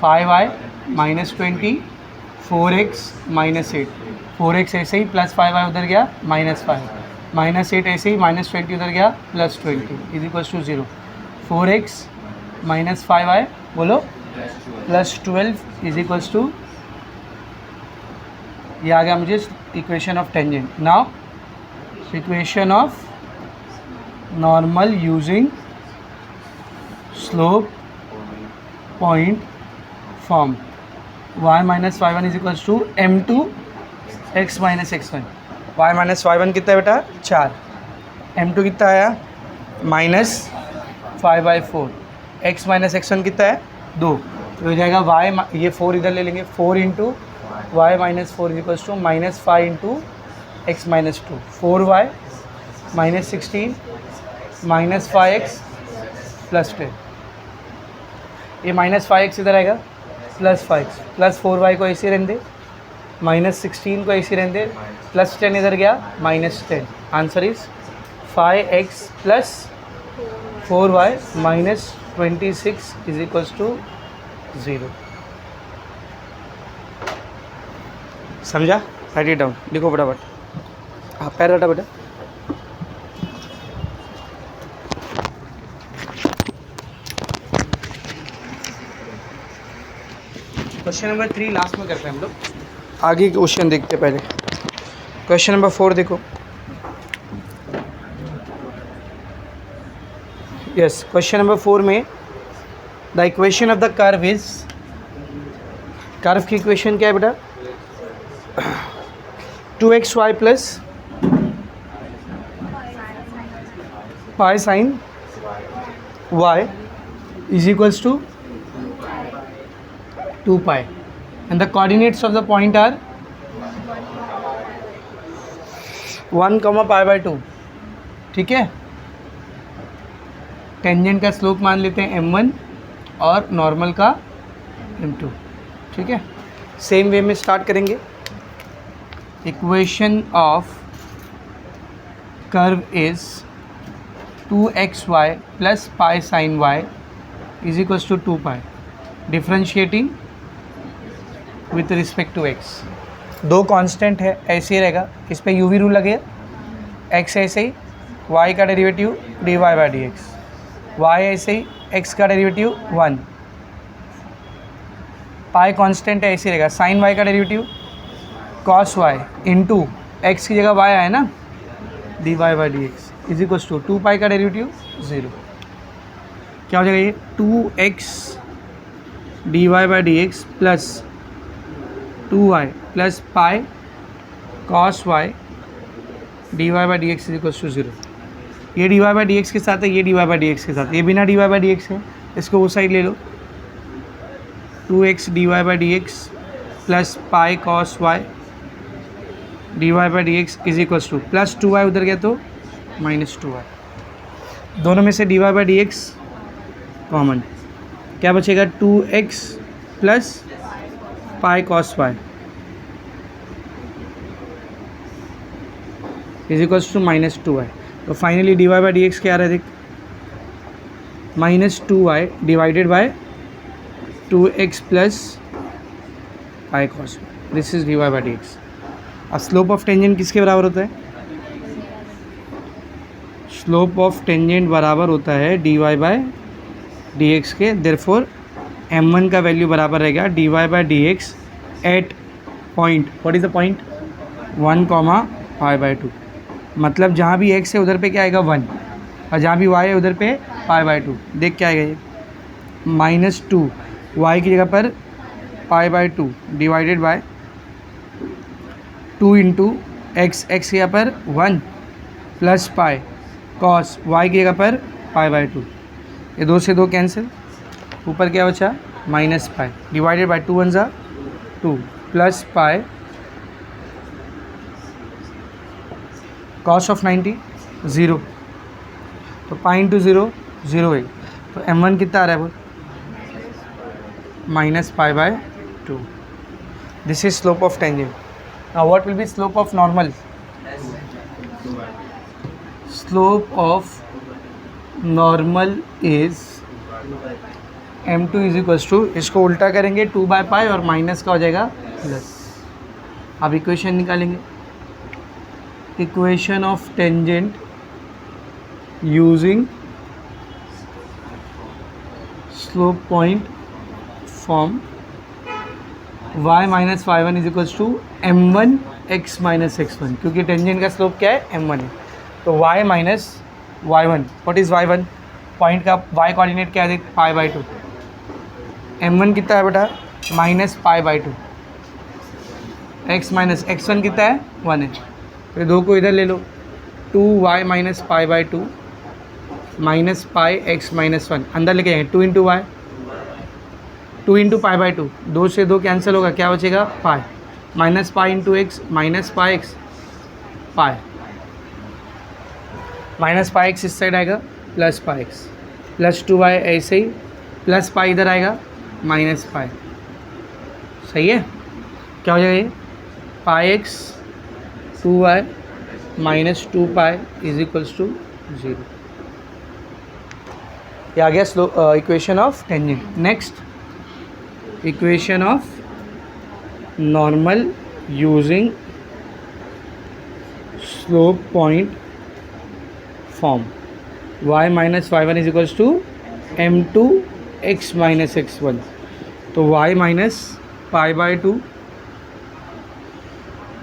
5y minus 20, 4x minus 8, 4x ऐसे ही प्लस 5y उधर गया -5, -8 ऐसे ही -20 उधर गया +20 is equals to 0, 4x minus 5y बोलो +12 इज इक्वल्स टू, ये आ गया मुझे equation of tangent. Now equation of normal using slope point form, y minus y1 is equals to m2 x minus x1। y minus y1 कितना है बेटा 4, m2 कितना आया -5/4, x माइनस x1 कितना है 2, तो हो जाएगा y, ये 4 इधर ले लेंगे, 4 into Y minus 4 is equals to -5 into x minus 2, 4y minus 16 -5x plus 10, ये -5x इधर आएगा +5x प्लस 4y को ऐसे रहने दे, -16 को ऐसे रहने दे, +10 इधर गया -10, answer is 5x plus 4y minus 26 is equals to 0। समझा, राइट इट डाउन, लिखो फटाफट, हाँ पैर हटा बेटा। क्वेश्चन नंबर 3 लास्ट में करते हैं हम लोग, आगे क्वेश्चन देखते हैं। पहले क्वेश्चन नंबर 4 देखो, यस क्वेश्चन नंबर 4 में the equation of the curve is, curve की इक्वेशन क्या है बेटा 2xy plus pi sine y is equals to 2 pi and the coordinates of the point are 1, pi/2, ठीक है। टेंजेंट का स्लोप मान लेते हैं m1 और नॉर्मल का m2, ठीक है। सेम वे में स्टार्ट करेंगे, equation of curve is 2xy plus pi sine y is equals to 2 pi, differentiating with respect to x। दो कांस्टेंट है, ऐसे ही रहेगा, इस पे यूवी रूल लगेगा, x ऐसे ही, y का डेरिवेटिव dy/dx, y ऐसे ही, x का डेरिवेटिव 1, पाई कांस्टेंट है, ऐसे ही रहेगा, साइन y का derivative cos y into x की जगह y आया ना dy/dx is equals to 2 pi का डेरिवेटिव 0। क्या हो जाएगा ये 2x dy/dx plus 2y plus pi cos y dy/dx is equals to 0। ये dy/dx के साथ है, ये dy/dx के साथ, ये बिना dy/dx है, इसको वो साइड ले लो, 2x dy/dx plus pi cos y dy/dx is equals two plus 2y उधर गया तो -2y, दोनों में से dy/dx कॉमन, क्या बचेगा 2x plus pi cos y is equals to -2y। तो फाइनली dy/dx क्या आ रहा है देख, minus 2y divided by 2x plus pi cos, this is dy by D x. अब स्लोप ऑफ टेंजेंट किसके बराबर होता है? स्लोप ऑफ टेंजेंट बराबर होता है dy बाय डी एक्स के। देयरफॉर m1 का वैल्यू बराबर रहेगा dy by d x at point, what is the point? 1 comma pi by 2। मतलब जहाँ भी x है उधर पे क्या आएगा 1, और जहाँ भी y है उधर पे पाई बाय 2। देख क्या आएगा ये, माइनस 2 y की जगह पर पाई by 2 divided bye 2 into x, x की जगह पर 1 प्लस पाई कॉस y की जगह पर पाई बाय 2। ये 2 से 2 कैंसिल, ऊपर क्या बचा? माइनस पाई डिवाइडेड बाय 2 1 ज़ा 2 प्लस पाई कॉस ऑफ 90 0, तो पाई इंटू 0 0 है, तो m1 कितना आ रहा है वो? Minus pi by 2। This is slope of tangent. Now what will be slope of normal? Slope of normal is m2 is equals to, इसको उल्टा करेंगे 2 बाय पाई और माइनस का हो जाएगा प्लस। अब इक्वेशन निकालेंगे, equation of tangent using slope point form y minus y1 is equals to m1 x minus x1, क्योंकि टेंजेंट का स्लोप क्या है? m1 है। तो y minus y1, what is y1? Point का y कोऑर्डिनेट क्या है? Pi by 2। m1 कितना है बेटा? Minus pi by 2। x minus x1 कितना है? 1 है। तो 2 को इधर ले लो, 2y minus pi by 2 minus pi x minus 1, अंदर लेके आएंगे 2 into Y, 2 into pi by 2, 2 से 2 कैंसिल होगा, क्या बचेगा? Pi, minus pi into x minus pi X pi, minus pi X इस साइड आएगा plus pi X plus 2y, ऐसे ही प्लस पाई इधर आएगा माइनस पाई। सही है? क्या हो जाएगा ये? Pi X 2y minus 2 pi is equals to 0। ये आ गया equation of tangent. Next equation of normal using slope point form y minus y1 is equals to m2 x minus x1। तो y minus pi by 2,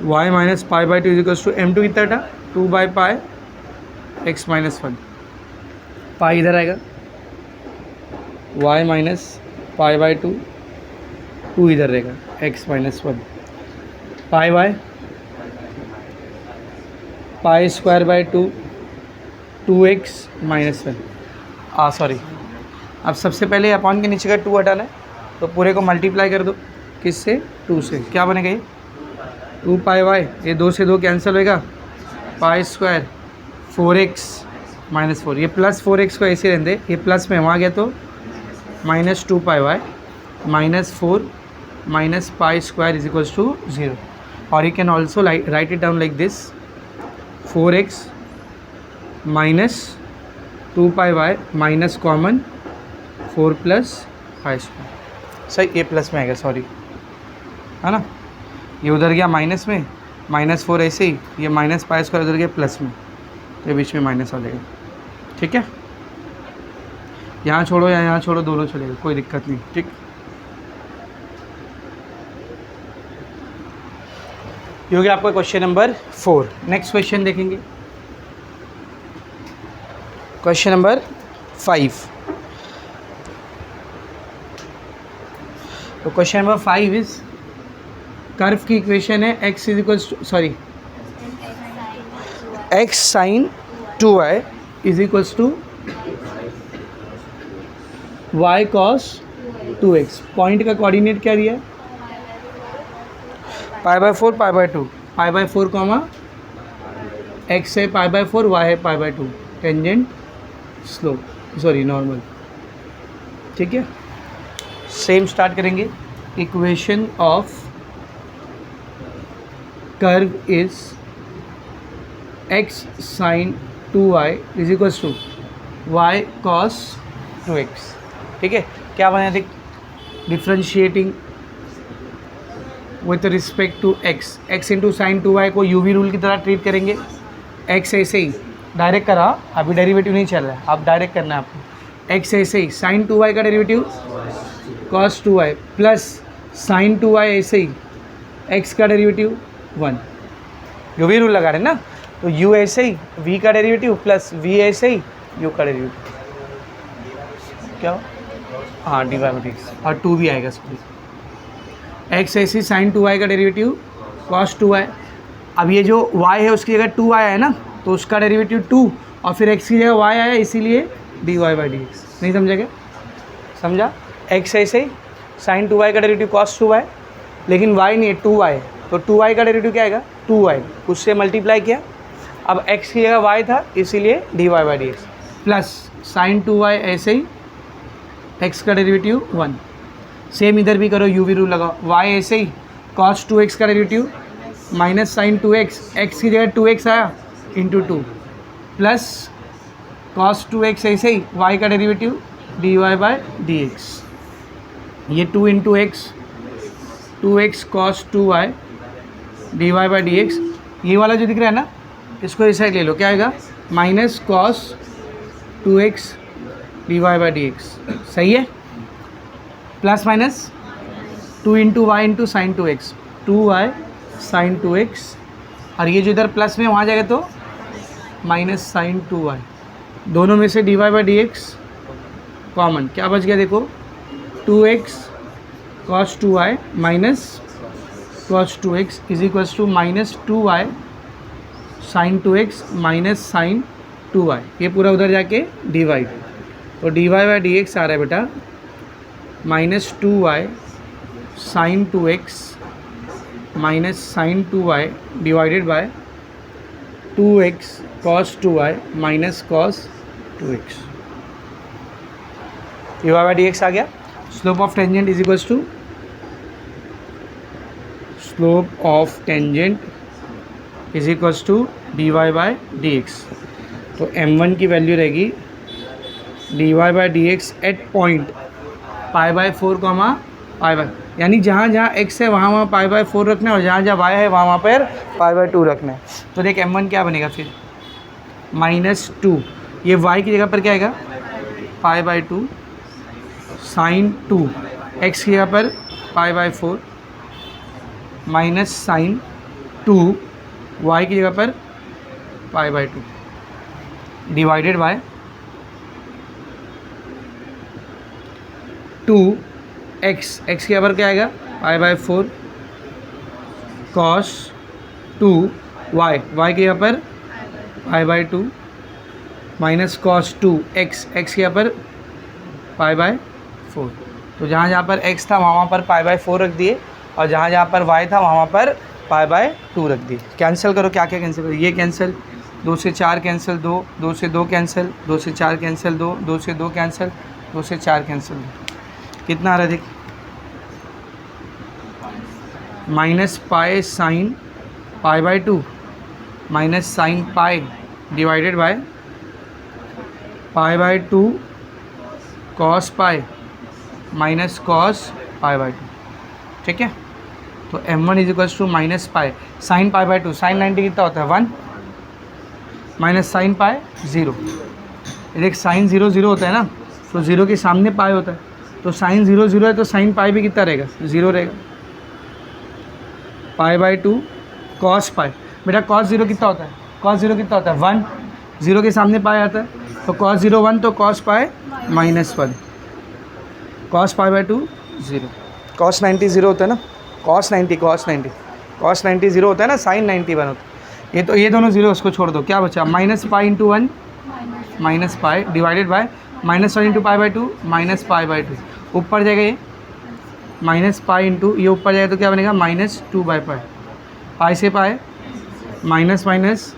y minus pi by 2 is equals to m2 कितना था? 2 by pi x minus 1, pi इधर आएगा, y minus pi by 2, 2 इधर रहेगा x minus 1, pi by pi square by 2, 2x minus 1। Sorry, अब सबसे पहले upon के नीचे का 2 हटाना है, तो पूरे को मल्टीप्लाई कर दो, किससे? 2 से। क्या बनेगा ये? 2 पाई वाई, ये 2 से 2 कैंसिल होगा, पाई स्क्वायर 4x माइनस 4, ये प्लस 4x को ऐसे रहने दे, ये प्लस में वहाँ गया तो minus 2 pi y minus 4 minus pi square is equals to 0। और you can also write it down like this, 4x minus 2 pi y minus common 4 plus pi square. सही, ये प्लस में आएगा, सॉरी, है ना? ये उधर गया माइनस में, माइनस 4 ऐसे ही, ये माइनस पाई स्क्वायर उधर गया प्लस में, तो ये बीच में माइनस आ जाएगा। ठीक है, यहाँ छोड़ो या यहाँ छोड़ो, दोनों चलेगा, कोई दिक्कत नहीं। ठीक, ये हो गया आपका क्वेश्चन नंबर 4। नेक्स्ट क्वेश्चन देखेंगे, क्वेश्चन नंबर 5। तो क्वेश्चन नंबर 5 इज, कर्व की इक्वेशन है x is equals to, sorry, x sine 2y is equals to y cos 2x। Point का कोऑर्डिनेट क्या दिया है? Pi by 4 pi by 2, pi by 4 comma x है पाई बाय 4, y है pi by 2, tangent slope, sorry normal. ठीक है, same start करेंगे। Equation of curve is x sin 2y is equals to y cos 2x। ठीक है, क्या बना देख, differentiating with respect to x, x into sine 2y को यूवी रूल की तरह ट्रीट करेंगे। x ऐसे ही डायरेक्ट करा, अभी डेरिवेटिव नहीं चल रहा है, अब डायरेक्ट करना है आपको। x ऐसे ही साइन 2y का derivative cos 2y plus sign 2y ऐसे ही x का डेरिवेटिव 1, यूवी रूल लगा रहे हैं ना, तो u ऐसे ही v का डेरिवेटिव प्लस v ऐसे ही u का डेरिवेटिव, क्या हाँ dy बाई dx, और 2 भी आएगा इसमें। x ऐसी साइन 2y का डेरिवेटिव cos 2y, अब ये जो y है उसकी जगह 2 आया है ना, तो उसका डेरिवेटिव 2 और फिर x की जगह y आया, इसीलिए dy बाई dx। नहीं समझा क्या? समझा? x ऐसे ही साइन 2y का डेरिवेटिव cos 2y, लेकिन y नहीं है 2y, तो 2y का डेरिवेटिव क्या आएगा 2y, उससे मल्टीप्लाई किया, अब x की जगह y था इसीलिए dy by dx plus sign 2y ऐसे ही x का डेरिवेटिव 1। सेम इधर भी करो, यूवी रूल लगाओ, y ऐसे ही cos 2x का derivative minus sign 2x, x की जगह 2x आया इंटू 2 प्लस cos 2x ऐसे ही y का डेरिवेटिव dy बाई dx, ये 2 into x, 2x cos 2y dy by dx, ये वाला जो दिख रहा है ना इसको इस साइड ले लो, क्या आएगा minus cos 2x dy by dx, सही है, plus minus 2 into y into sine 2x, 2y sign 2x, और ये जो इधर प्लस में वहाँ जाएगा तो माइनस साइन 2y, दोनों में से dy बाई dx कॉमन, क्या बच गया देखो 2x cos 2y minus cos 2x is equals to minus 2y sign 2x minus sine 2y, ये पूरा उधर जाके डिवाइड, तो dy बाई dx आ रहा है बेटा minus 2y sign 2x minus sine 2y divided by 2x cos 2y minus cos 2x, dy by dx आ गया। Slope of tangent is equals to, slope of tangent is equals to dy by dx, तो m1 की value रहेगी dy by dx at point pi by 4 comma pi by, यानी जहाँ जहाँ x है वहाँ वहाँ पाई बाई 4 रखना है, और जहाँ जहाँ y है वहाँ वहाँ पर पाई बाई 2 रखना है। तो देख m1 क्या बनेगा फिर माइनस 2, ये y की जगह पर क्या आएगा पाई बाई 2 साइन 2, x की जगह पर pi by 4 minus sine 2, y की जगह पर pi by 2 divided by 2x, x के ऊपर क्या आएगा पाई बाई 4 cos 2y, y के यहाँ पर pi by 2 minus cos 2x, x के यहाँ पर पाई बाई 4, तो जहाँ जहाँ पर x था वहाँ पर पाई बाई 4 रख दिए, और जहाँ जहाँ पर y था वहाँ पर पाई बाई 2 रख दिए। कैंसिल करो, क्या क्या कैंसिल करो, ये कैंसिल, 2 से 4 कैंसिल, 2, 2 से 2 कैंसिल, 2 से 4 कैंसिल, 2, 2 से 2 कैंसिल, 2 से 4 कैंसिल, कितना आ रहा है देख minus pi sine pi by 2 minus sine pi divided by pi by 2 cos pi minus cos pi by 2, ठीक है। तो m1 is equals to minus pi sine pi by 2, sine 90 कितना होता है 1 माइनस साइन पाई 0, देख साइन 0 0 होता है ना, तो 0 के सामने पाई होता है, तो साइन 0 0 है तो साइन पाई भी कितना रहेगा 0 रहेगा, पाई बाई 2 कॉस पाई, बेटा कॉस 0 कितना होता है, कॉस 0 कितना होता है 1, 0 के सामने पाई आता है, तो कॉस 0 1, तो cos pi minus 1, cos pi by 2 0, cos 90 0 होता है ना, कॉस 90 0 होता है ना, साइन 90 1 होता है, ये तो ये दोनों 0 उसको छोड़ दो, क्या बचा minus pi into 1 minus pi divided bye minus 1 into pi by 2 minus pi by 2, ऊपर जाएगा ये माइनस पाई इंटू ये ऊपर जाएगा तो क्या बनेगा माइनस 2 बाई पाई, पाई से पाई माइनस माइनस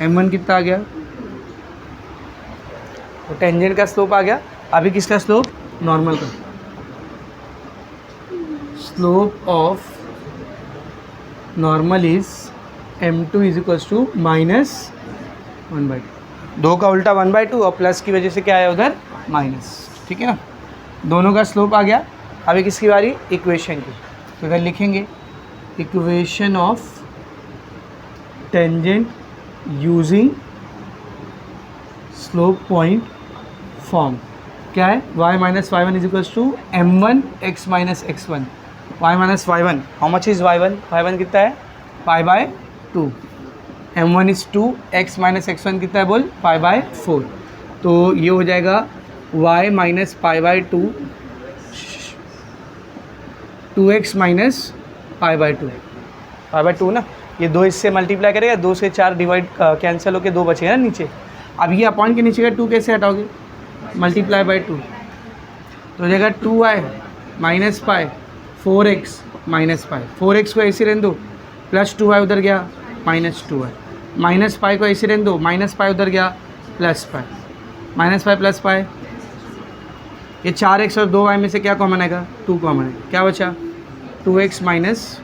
m1 कितना आ गया, तो टेंजेंट का स्लोप आ गया। अभी किसका स्लोप, नॉर्मल का, slope of normal is m2 is equals to minus 1/2, 2 का उल्टा 1/2 और प्लस की वजह से क्या है उधर माइनस। ठीक है ना, दोनों का स्लोप आ गया। अभी किसकी बारी, इक्वेशन की। तो इधर लिखेंगे equation of tangent using slope point form. क्या है, y minus Y one is equals to m1 x minus x1। y minus Y one, how much is y1, y1 कितना है π/2, m1 is 2, x minus x1 कितना है बोल π/4। तो ये हो जाएगा y माइनस π/2 2x माइनस π/2 ना, ये 2 इससे मल्टीप्लाई करेगा, 2 से 4 डिवाइड कैंसिल होकर 2 बचेगा ना नीचे। अब ये अपॉइंट के नीचे का 2 कैसे हटाओगे, मल्टीप्लाई बाई 2, तो हो जाएगा 2y माइनस पाई 4x माइनस पाई, 4x को ऐसे रहने दो, प्लस 2y उधर गया माइनस 2y, माइनस पाई को ऐसे रहने दो, माइनस पाई उधर गया plus pi, minus pi plus pi, ये 4x और 2y में से क्या कॉमन आएगा, 2 कॉमन है, क्या बचा 2x minus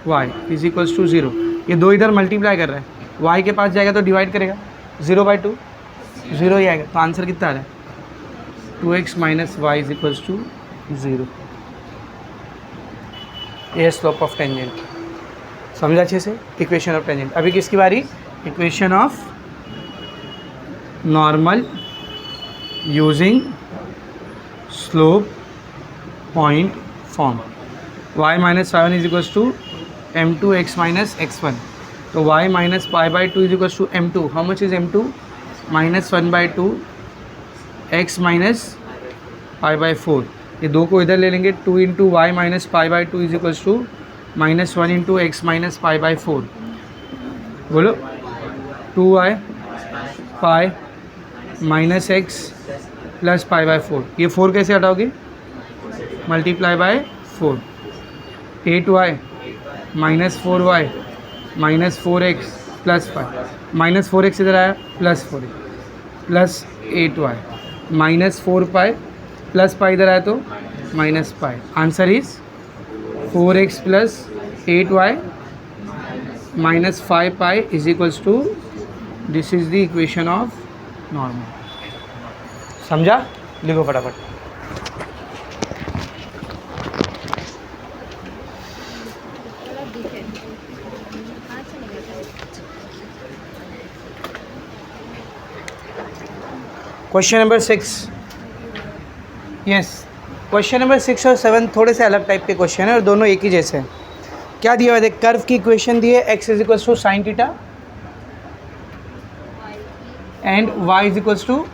y is equals to 0। ये 2 इधर मल्टीप्लाई कर रहा है, y के पास जाएगा तो डिवाइड करेगा, 0/2 0 ही आएगा। तो आंसर कितना आ रहा है, 2x minus y is equals to 0। ये स्लोप ऑफ टेंजेंट, समझा अच्छे से, इक्वेशन ऑफ टेंजेंट। अभी किसकी बारी, equation of normal using slope point form. y minus Y one is equals to m2 x minus x1। तो y minus π/2 is equals to m2, how much is m2 minus 1/2 x minus π/4। ये 2 को इधर ले लेंगे, 2 into Y minus π/2 is equals to minus 1 into x minus π/4। बोलो 2y pi minus x plus π/4। ये 4 कैसे हटाओगे, multiply by 4, 8y minus 4y minus 4x plus 5, minus 4x इधर आया plus 4x plus 8y minus 4 plus pi इधर आया तो minus pi. Answer is 4x plus 8y minus 5 is equals to, this is the equation of normal. समझा, लिखो फटाफट। Question number 6, yes, question number 6 और 7 थोड़े से अलग टाइप के क्वेश्चन है और दोनों एक ही जैसे हैं। क्या दिया हुआ है, कर्व की इक्वेशन दी है, x is equals to sine theta and y is equals to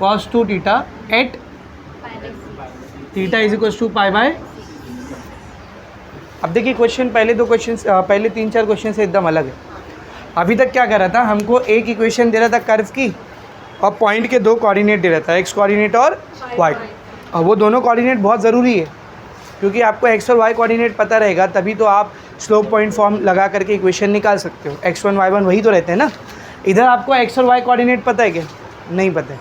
cos 2 theta at theta is equals to π/। अब देखिए क्वेश्चन, पहले 2 क्वेश्चन, पहले 3-4 क्वेश्चन से एकदम अलग है। अभी तक क्या कर रहा था, हमको एक इक्वेशन दे रहा था कर्व की और पॉइंट के 2 कोऑर्डिनेट दे रहा था, x कोऑर्डिनेट और y। और वो दोनों कोऑर्डिनेट बहुत ज़रूरी है, क्योंकि आपको x और y कोऑर्डिनेट पता रहेगा तभी तो आप स्लोप पॉइंट फॉर्म लगा करके इक्वेशन निकाल सकते हो। x1 y1 वही तो रहते हैं ना। इधर आपको x और y कोऑर्डिनेट पता है क्या, नहीं पता है,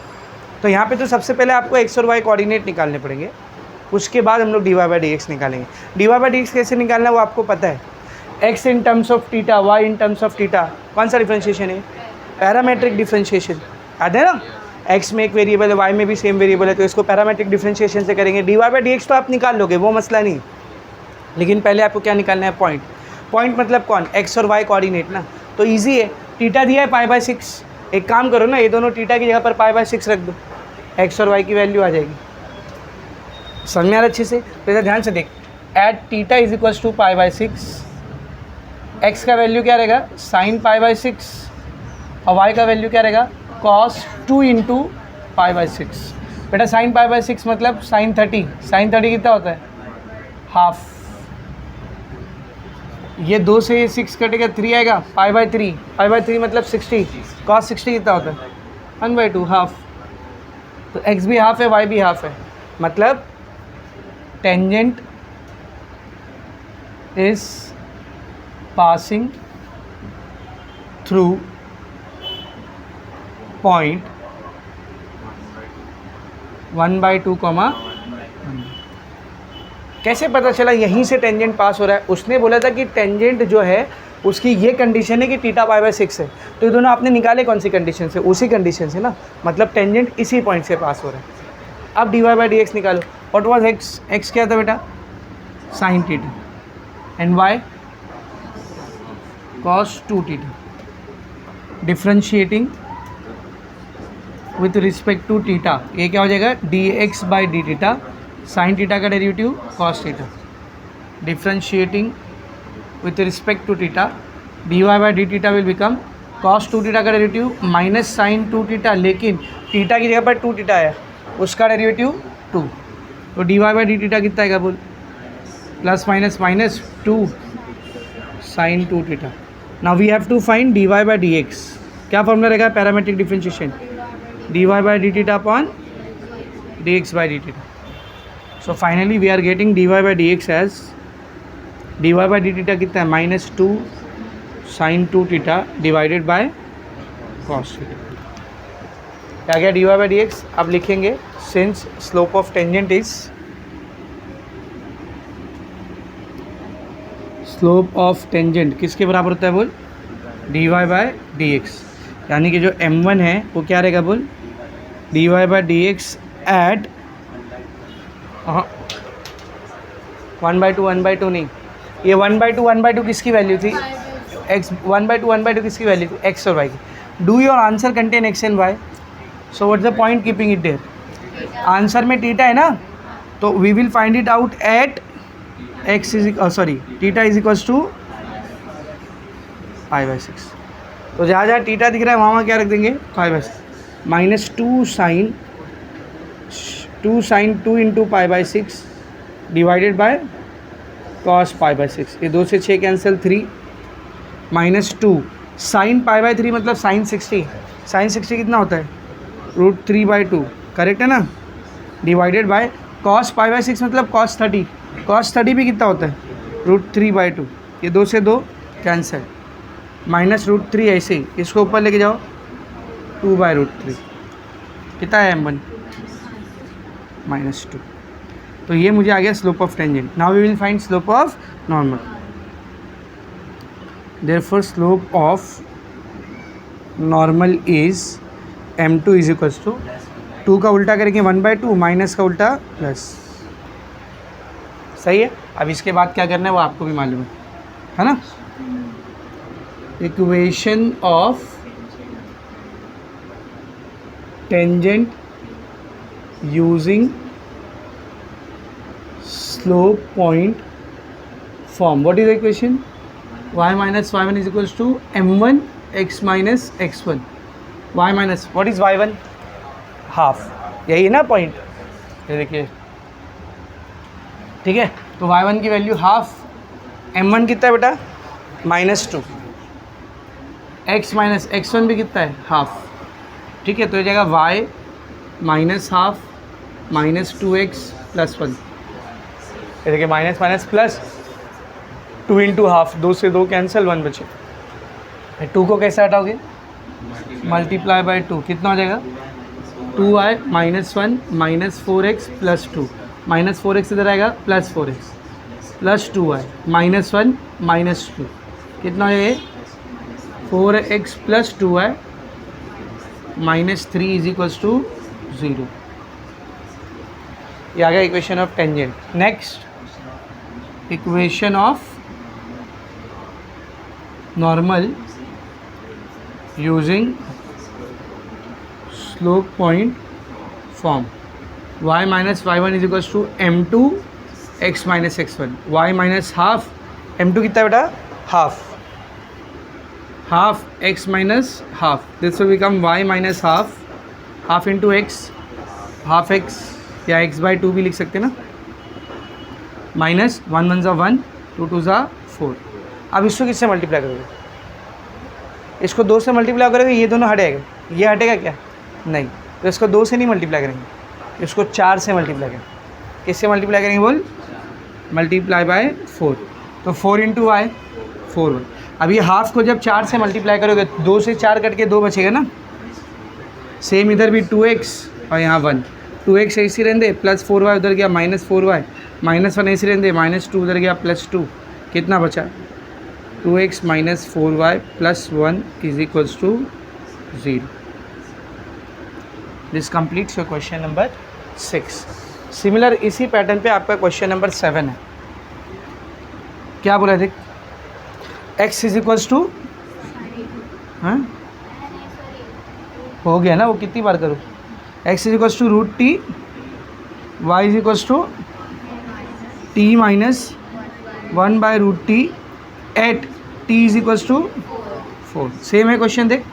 तो यहाँ पे तो सबसे पहले आपको x और y कोऑर्डिनेट निकालने पड़ेंगे, उसके बाद हम लोग dy/dx निकालेंगे। dy/dx कैसे निकालना है वो आपको पता है, x in terms of theta, y in terms of theta, कौन सा डिफरेंशिएशन है, पैरामेट्रिक डिफरेंशिएशन, याद है ना, x में एक वेरिएबल है, y में भी सेम वेरिएबल है, तो इसको पैरामेट्रिक डिफरेंशिएशन से करेंगे। dy/dx तो आप निकाल लोगे, वो मसला नहीं, लेकिन पहले आपको क्या निकालना है, पॉइंट। पॉइंट मतलब कौन, x और y कोऑर्डिनेट ना, तो इजी है। थीटा दिया है π/6, एक काम करो ना, ये दोनों थीटा की जगह पर π/6 रख दो, x और y की वैल्यू आ जाएगी। समझ में आ रहा अच्छे से, तो इधर ध्यान से देख, at theta is equals to π/6, x का वैल्यू क्या रहेगा, साइन π/6 और y का वैल्यू क्या रहेगा, cos 2 इंटू π/6। बेटा साइन π/6 मतलब साइन 30, साइन 30 कितना होता है, हाफ। ये 2 से 6 कटेगा, 3 आएगा, π/3, π/3 मतलब 60, cos 60 कितना होता है, 1/2, हाफ। तो x भी हाफ है, y भी हाफ है, मतलब tangent is passing through point 1/2, कैसे पता चला यहीं से टेंजेंट पास हो रहा है, उसने बोला था कि टेंजेंट जो है उसकी ये कंडीशन है कि थीटा पाई बाय 6 है, तो ये दोनों आपने निकाले कौन सी कंडीशन से, उसी कंडीशन से ना, मतलब टेंजेंट इसी पॉइंट से पास हो रहा है। अब dy बाई डी एक्स निकालो। व्हाट वाज x, x क्या था बेटा, sine theta, and y cos 2 theta, differentiating with respect to theta, ये क्या हो जाएगा dx by D theta, sine theta का derivative cos theta, differentiating with respect to theta, dy by D theta will become cos 2 theta का derivative minus sine 2 theta, लेकिन theta की जगह पर 2 थीटा आया, उसका डेरिवेटिव 2, तो dy बाई डी थीटा कितना आएगा बोल, plus minus minus 2 sine 2 theta. Now we have to find dy by D x, क्या फॉर्मूला रहेगा, parametric differentiation, dy by D theta upon dx by D theta. So finally we are getting dy by D x as dy by D theta कितना है, minus 2 sine 2 theta divided by cos theta. क्या गया dy by D x, अब लिखेंगे since slope of tangent is, slope of tangent किसके बराबर होता है बोल, dy बाई डी एक्स, यानी कि जो m1 है वो क्या रहेगा बोल, dy by D x at 1/2 नहीं, ये 1/2 किसकी वैल्यू थी, x 1/2 किसकी वैल्यू थी, x और y की। Do your answer contain x and y, so what's the point keeping it there, answer में थीटा है ना, तो we will find it out at x is theta is equals to pi by 6, तो जहाँ जहाँ theta दिख रहा है वहाँ क्या रख देंगे, pi by 6, minus 2 sine 2 into pi by 6 divided by cos pi by 6, ये 2 से 6 cancel, 3 minus 2 sine pi by 3 मतलब साइन 60, साइन 60 कितना होता है, √3/2, करेक्ट है ना, divided by cos pi by 6 मतलब कॉस 30, कॉस 30 भी कितना होता है, √3/2, ये 2 से 2 कैंसिल, माइनस √3 ऐसे ही इसको ऊपर लेके जाओ, 2/√3, कितना है m1 -2, तो ये मुझे आ गया slope of tangent. Now we will find slope of normal, therefore slope of normal is m2 is equals to 2 का उल्टा करेंगे 1/2, माइनस का उल्टा प्लस, सही है। अब इसके बाद क्या करना है वो आपको भी मालूम है ना, equation of tangent using slope point form, what is the equation, y minus y1 is equals to m1 x minus x1, y minus what is y1, half, यही है ना पॉइंट, ये देखिए, ठीक है, तो y1 की वैल्यू हाफ, m1 कितना है बेटा, -2, x माइनस x1 भी कितना है, हाफ, ठीक है, तो ये जाएगा y minus half minus 2x plus 1, ये देखिए minus minus plus 2 into half, 2 से 2 कैंसिल, 1 बचे, 2 को कैसे हटाओगे, मल्टीप्लाई बाय 2, कितना हो जाएगा, 2y minus 1 minus 4x plus 2, minus 4x इधर आएगा, plus 4x plus 2y minus 1 minus 2, कितना हो जाएगा, 4x plus 2y minus 3 is equals to 0, ये आ गया equation of tangent. Next equation of normal using slope point form, y minus y1 is equals to m2 x minus x1, y minus half, m2 कितना बेटा, half, half x minus half, this will become y minus half into x, half x या x by 2 भी लिख सकते हैं ना, minus 1 1 ज़ा 1, 2 2 ज़ा 4। अब इसको किससे मल्टीप्लाई करोगे, इसको 2 से मल्टीप्लाई करोगे, ये दोनों हटेगा, ये हटेगा क्या, नहीं, तो इसको 2 से नहीं मल्टीप्लाई करेंगे, इसको 4 से मल्टीप्लाई करेंगे, किससे मल्टीप्लाई करेंगे बोल, मल्टीप्लाई बाय 4, तो 4 इंटू वाई 4, अब ये हाफ को जब 4 से मल्टीप्लाई करोगे, 2 से 4 कट के 2 बचेगा ना, सेम इधर भी 2x और यहाँ 1, 2x ऐसी रहने, प्लस 4y उधर गया, माइनस 4y, माइनस 1 ऐसी रहने, -2 उधर गया, +2, कितना बचा, 2x minus 4y plus 1 is equals to 0. This completes your question number 6. Similar इसी पैटर्न पे आपका क्वेश्चन नंबर 7 है. क्या बोला देख, x इज इक्वल्स टू, हाँ हो गया ना, वो कितनी बार करूँ. x is equals to root t, y is equals to t minus 1 by root t at t is equals to 4. Same है क्वेश्चन. देख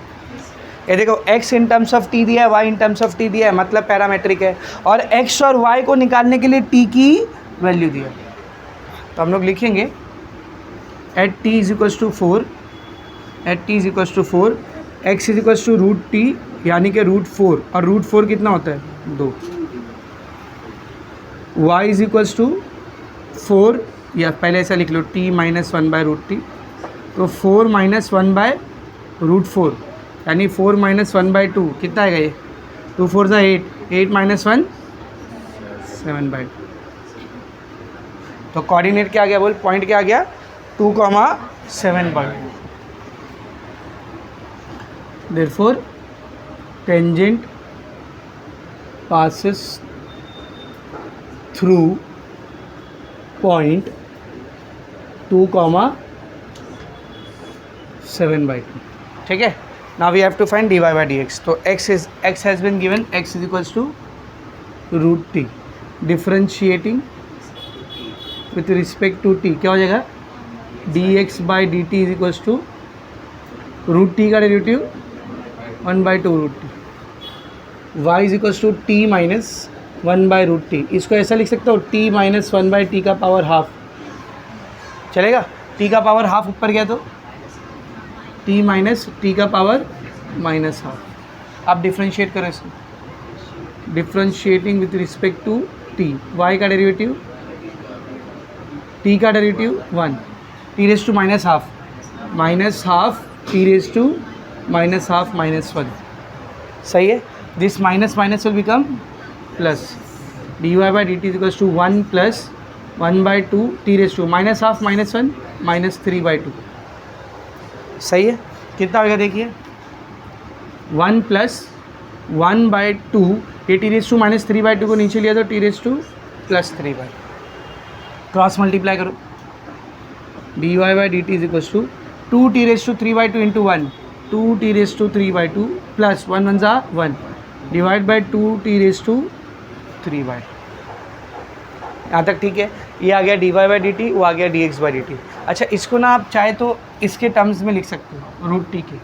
ये देखो, x in terms of t दिया है, y in terms of t दिया है, मतलब parametric है, और x और y को निकालने के लिए t की वैल्यू दिया है. तो हम लोग लिखेंगे at t is equals to 4, at t is equals to 4, x is equals to root t यानी कि रूट 4, और रूट 4 कितना होता है 2. y इज इक्वल्स टू 4, या पहले ऐसा लिख लो t minus 1 by root t, तो 4 माइनस 1 बाय रूट 4 यानी 4 माइनस 1 बाई 2 कितना आएगा ये, 2 4 ज़ा 8, 8 माइनस 1 7 बाई 2. तो कोऑर्डिनेट क्या आ गया बोल, पॉइंट क्या आ गया 2,7 by 2. Therefore tangent passes through point 2,7 by 2. ठीक है. Now we have to find dy by dx. तो x has been given, x is equals to root t. Differentiating with respect to t क्या हो जाएगा, dx by dt is equals to root t का derivative 1 by 2 root t. y is equals to t minus 1 by root t. इसको ऐसा लिख सकता हो t minus 1 by t का पावर हाफ. चलेगा, t का पावर हाफ ऊपर गया तो t माइनस t का पावर माइनस हाफ. आप डिफ्रेंशिएट करें इसको, differentiating with respect to t. y का डेरिवेटिव, t का derivative 1, t raise to minus half t raise to minus half minus 1. सही है. This minus minus will become plus. dy by dt is equals to 1 plus 1 by 2 t raise to minus half minus 1 minus 3 by 2. सही है. कितना होगा देखिए, 1 plus 1 by 2, ये t raise to minus 3 by 2 को नीचे लिया तो t raise to plus 3 by. Cross multiply करो, dy by d t is equals to 2 t raise to 3 by 2 into 1, 2 t raise to 3 by 2 plus 1 1 ज़ा 1 divide by 2 t raise to 3 by. यहाँ तक ठीक है. ये आ गया dy बाई डी टी, वो आ गया dx बाई डी टी. अच्छा, इसको ना आप चाहे तो इसके टर्म्स में लिख सकते हो, रूट टी के.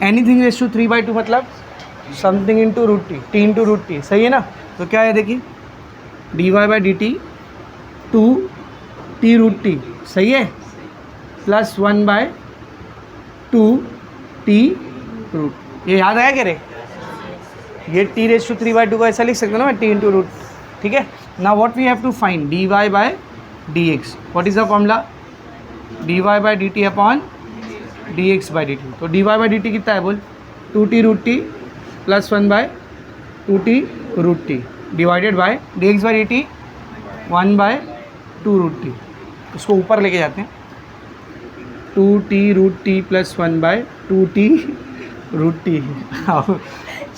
एनीथिंग रेज टू 3 बाई 2 मतलब something into root t, t into root t. सही है ना. तो क्या है देखिए, dy by d t 2 t root t, सही है, प्लस 1 बाय 2 टी रूट. ये याद आया क्या रे, ये टी रेज टू 3 बाई 2 को ऐसा लिख सकते हो ना, टी इंटू रूट. ठीक है. Now what we have to find, dy by dx. What is the formula, dy by dt upon dx by dt. तो dy बाय dt कितना है बोल, 2t root T plus 1 by 2t root T divided by dx by dt 1 by 2 root T. इसको ऊपर लेके जाते हैं, 2t root T plus 1 by 2t root T.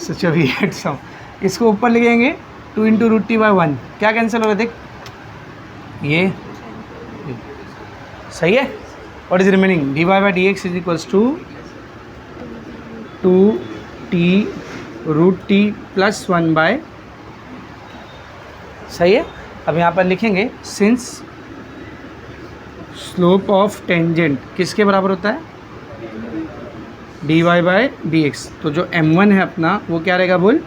Such a weird sum. इसको ऊपर ले जाएंगे, 2 इंटू रूट टी बाई 1. क्या कैंसिल हो रहा है देख, ये सही है. What is remaining, dy by D x is equals to 2t root T plus 1 by. सही है. अब यहाँ पर लिखेंगे, सिंस स्लोप ऑफ टेंजेंट किसके बराबर होता है, dy बाई डी एक्स. तो जो m1 है अपना वो क्या रहेगा बोल,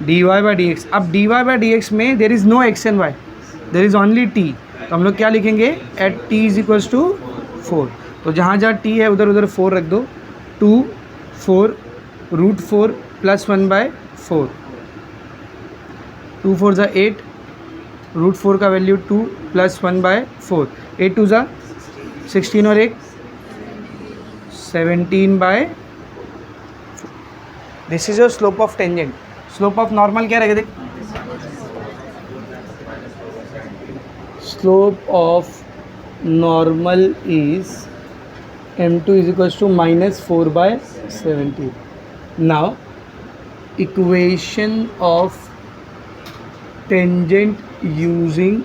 dy बाई डी एक्स. अब dy बाई डी एक्स में there is no x and y, there is only t. तो हम लोग क्या लिखेंगे, at t is equals to 4. तो जहाँ जहाँ t है उधर उधर 4 रख दो. 2 4 रूट 4 प्लस 1 बाय 4, 2 4 ज़ा 8, रूट 4 का वैल्यू 2 प्लस 1 बाय 4, 8 2 ज़ा 16 और 1 17 by. This is your slope of tangent. Slope of normal क्या रहेगा देख, slope of normal is m2 is equals to -4/17. Now equation of tangent using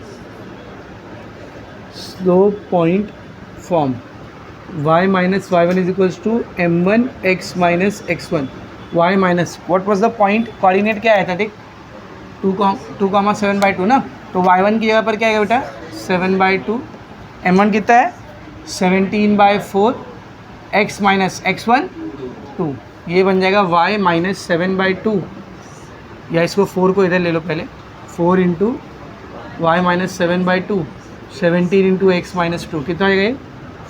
slope point form, y minus y1 is equals to m1 x minus x1. y minus what was the point coordinate क्या आया था देख 2,7/2 ना, तो y1 की जगह पर क्या आएगा बेटा 7/2, m1 कितना है 17/4, x माइनस x1 2, ये बन जाएगा y माइनस 7/2, या इसको 4 को इधर ले लो पहले, 4 into Y minus 7/2, 17 into x minus 2, कितना हो जाएगा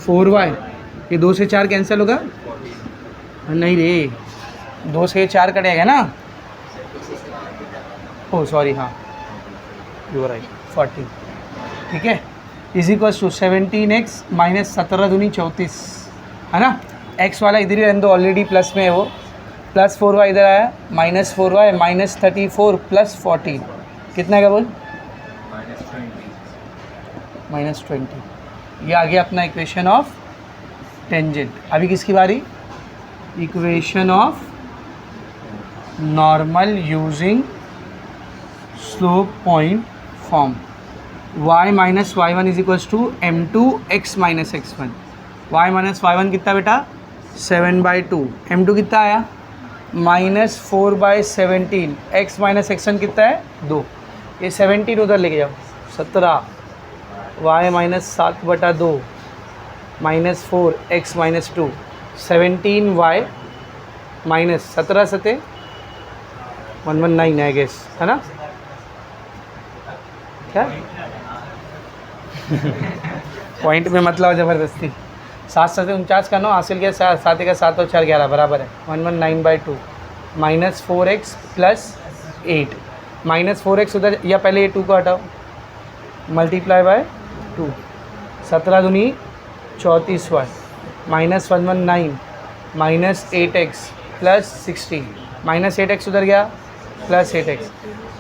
4y, ये 2 से 4 कैंसिल होगा, नहीं रे 2 से 4 कटेगा ना, ओ सॉरी हाँ यू आर राइट 40, ठीक है, is equals to 17x minus 17 दूनी 34 है ना, x वाला इधर ही रहने दो ऑलरेडी प्लस में है वो, प्लस 4y इधर आया माइनस 4y माइनस 34 प्लस 14, कितना है बोल -20, ये आ गया अपना इक्वेशन ऑफ टेंजेंट। अभी किसकी बारी, equation of normal using slope point form, y minus y1 is equals to m2 x minus x1, y minus y1 कितना बेटा 7/2, m2 कितना आया -4/17, x माइनस x1 कितना है 2, ये 17 उधर लेके जाओ 17, y minus 7/2 minus 4 x minus 2, 17y minus 17 सते 119 आई गेस है ना, क्या पॉइंट में मतलब ज़बरदस्ती, 7 सते 49 का 9 हासिल किया, 7 का 7 और 4 11 बराबर है 119/2 minus 4x plus 8, minus 4x उधर, या पहले ये 2 को हटाओ मल्टीप्लाई बाय 2, 17 दूनी 34y minus 119 minus 8x plus 16, minus 8x उधर गया प्लस 8x,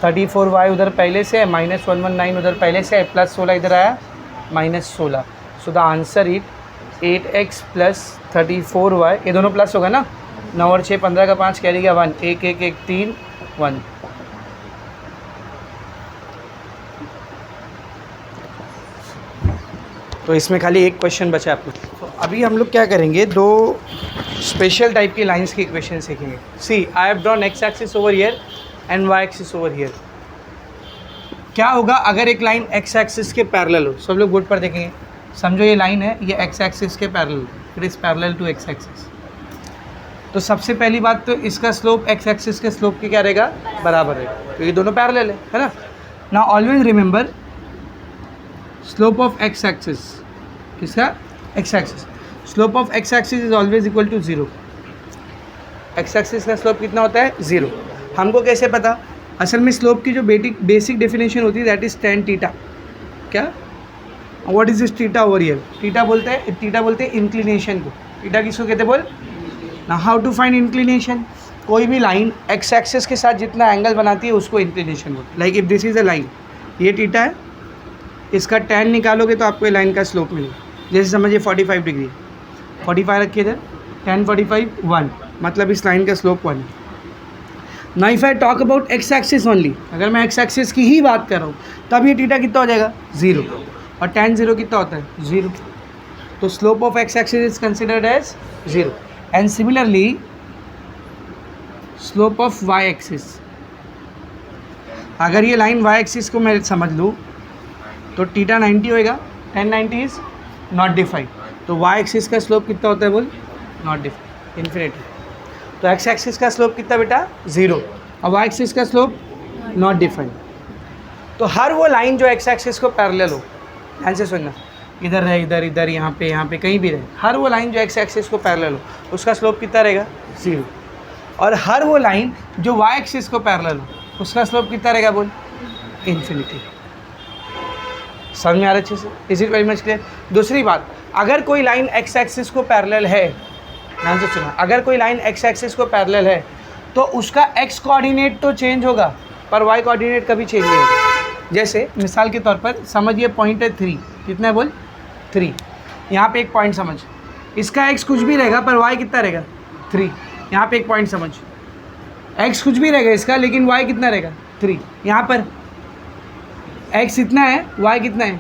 34y उधर पहले से है माइनस 119 उधर पहले से है, प्लस 16 इधर आया minus 16, so the answer it 8x plus 34y, ये दोनों प्लस होगा ना, 9 और 6 15 का 5 कैरी गया 1, 1 1 1 3 1, तो इसमें खाली एक क्वेश्चन बचा आपको। तो अभी हम लोग क्या करेंगे, 2 स्पेशल टाइप की लाइंस की इक्वेशन सीखेंगे। See I have drawn X axis over here and Y axis over here. क्या होगा अगर एक लाइन एक्स एक्सिस के पैरेलल हो, सब लोग बोर्ड पर देखेंगे, समझो ये लाइन है, ये एक्स एक्सिस के parallel, it is parallel to x axis, तो सबसे पहली बात तो इसका स्लोप एक्स एक्सिस के स्लोप के क्या रहेगा बराबर रहेगा, तो ये दोनों पैरेलल है ना। Now always remember slope of x axis, किसका x axis, slope of x axis is always equal to 0, x axis का स्लोप कितना होता है 0। हमको कैसे पता, असल में स्लोप की जो बेसिक डेफिनेशन होती है दैट इज tan थीटा, क्या what is this theta over here, theta बोलते हैं इंक्लिनेशन को, थीटा किसको कहते बोल ना, हाउ टू फाइंड इंक्लिनेशन, कोई भी लाइन एक्स एक्सिस के साथ जितना एंगल बनाती है उसको इंक्लिनेशन बोलते हैं। Like if this is a line, ये थीटा है, इसका tan निकालोगे तो आपको ये लाइन का स्लोप मिलेगा, जैसे समझिए 45 डिग्री, 45 रखिए इधर, tan 45 1, मतलब इस लाइन का स्लोप 1। ना if I talk about x axis only, अगर मैं एक्स एक्सिस की ही बात कर रहा हूँ तब ये थीटा कितना हो जाएगा 0, और tan 0 कितना होता है 0, तो slope of x axis is considered as 0। And similarly slope of y axis, अगर ये लाइन वाई एक्सिस को मैं समझ लूँ तो थीटा 90 होएगा, tan 90 इज नॉट डिफाइंड, तो वाई एक्सिस का स्लोप कितना होता है बोल नॉट डिफाइंड इन्फिनिटी, तो एक्स एक्सिस का स्लोप कितना बेटा 0, और वाई एक्सिस का स्लोप नॉट डिफाइंड। तो हर वो लाइन जो एक्स एक्सिस को पैरेलल हो, ध्यान से सुनना, इधर रहे इधर इधर यहाँ पे कहीं भी रहे, हर वो लाइन जो एक्स एक्सिस को पैरेलल हो उसका स्लोप कितना रहेगा 0, और हर वो लाइन जो वाई एक्सिस को पैरेलल हो उसका स्लोप कितना रहेगा बोल इन्फिनिटी। समझ में आ रहा है अच्छे से, is it very much clear. दूसरी बात, अगर कोई लाइन एक्स एक्सिस को पैरेलल है, ध्यान से सुना, अगर कोई लाइन एक्स एक्सिस को पैरेलल है तो उसका एक्स कोऑर्डिनेट तो चेंज होगा पर वाई कोऑर्डिनेट कभी चेंज नहीं होगा। जैसे मिसाल के तौर पर समझिए पॉइंट है 3, कितना है बोल 3, यहाँ पे एक पॉइंट समझ, इसका x कुछ भी रहेगा पर y कितना रहेगा 3। यहाँ पे एक पॉइंट समझ, x कुछ भी रहेगा इसका लेकिन y कितना रहेगा 3। यहाँ पर x इतना है, y कितना है,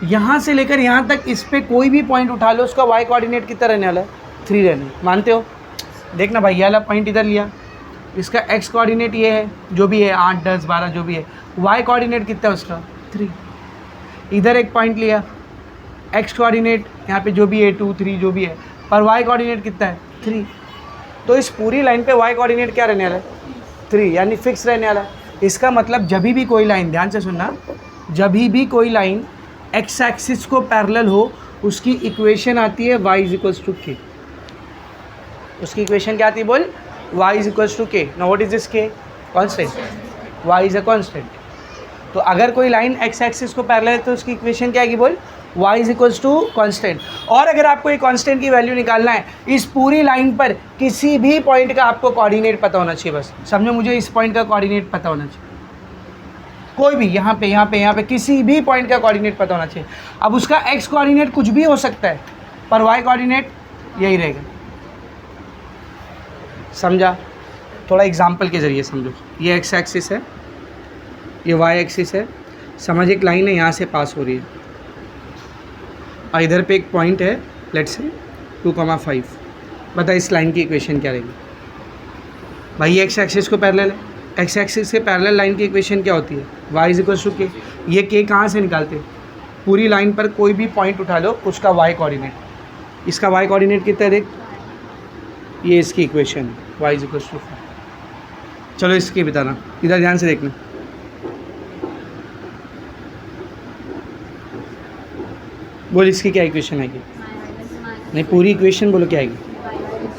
यहाँ से लेकर यहाँ तक इस पर कोई भी पॉइंट उठा लो उसका y कोऑर्डिनेट कितना रहने वाला है 3 रहने, मानते हो? देखना भाई, ये वाला पॉइंट इधर लिया, इसका x कोऑर्डिनेट ये है जो भी है 8 10 12 जो भी है, y कोऑर्डिनेट कितना है उसका 3। इधर एक पॉइंट लिया, x कोऑर्डिनेट यहाँ पे जो भी है 2 3 जो भी है, पर y कोऑर्डिनेट कितना है 3। तो इस पूरी लाइन पे y कोऑर्डिनेट क्या रहने वाला है 3, यानी फिक्स रहने वाला है। इसका मतलब जब भी कोई लाइन, ध्यान से सुनना, जब भी कोई लाइन x एक्सिस को पैरेलल हो उसकी इक्वेशन आती है y = k। उसकी इक्वेशन क्या आती है बोल, y = k। Now what is this k? Constant, y is a constant. तो अगर कोई लाइन x एक्सिस को पैरेलल है तो उसकी इक्वेशन क्या आएगी बोल, y = कांस्टेंट। और अगर आपको एक कांस्टेंट की वैल्यू निकालना है इस पूरी लाइन पर किसी भी पॉइंट का आपको कोऑर्डिनेट पता होना चाहिए, बस समझो, मुझे इस पॉइंट का कोऑर्डिनेट पता होना चाहिए, कोई भी यहाँ पे किसी भी पॉइंट का कोऑर्डिनेट पता होना चाहिए। अब उसका x कोऑर्डिनेट कुछ भी हो सकता है पर y कोऑर्डिनेट यही रहेगा। समझा? थोड़ा एग्जाम्पल के ज़रिए समझो। ये x एक्सिस है, ये y एक्सिस है, समझ एक लाइन है यहाँ से पास हो रही है और इधर पे एक पॉइंट है, लेट्स से 2,5। बता इस लाइन की इक्वेशन क्या रहेगी भाई? ये x एक्सिस को पैरेलल है, x एक्सिस के पैरेलल लाइन की इक्वेशन क्या होती है, y = k। ये k कहाँ से निकालते हैं? पूरी लाइन पर कोई भी पॉइंट उठा लो उसका y कोऑर्डिनेट, इसका y कोऑर्डिनेट कितना है देख, ये इसकी इक्वेशन y = 5। चलो इसकी बताना, इधर ध्यान से देखना। बोल इसकी क्या इक्वेशन आएगी? नहीं, पूरी इक्वेशन बोलो क्या आएगी?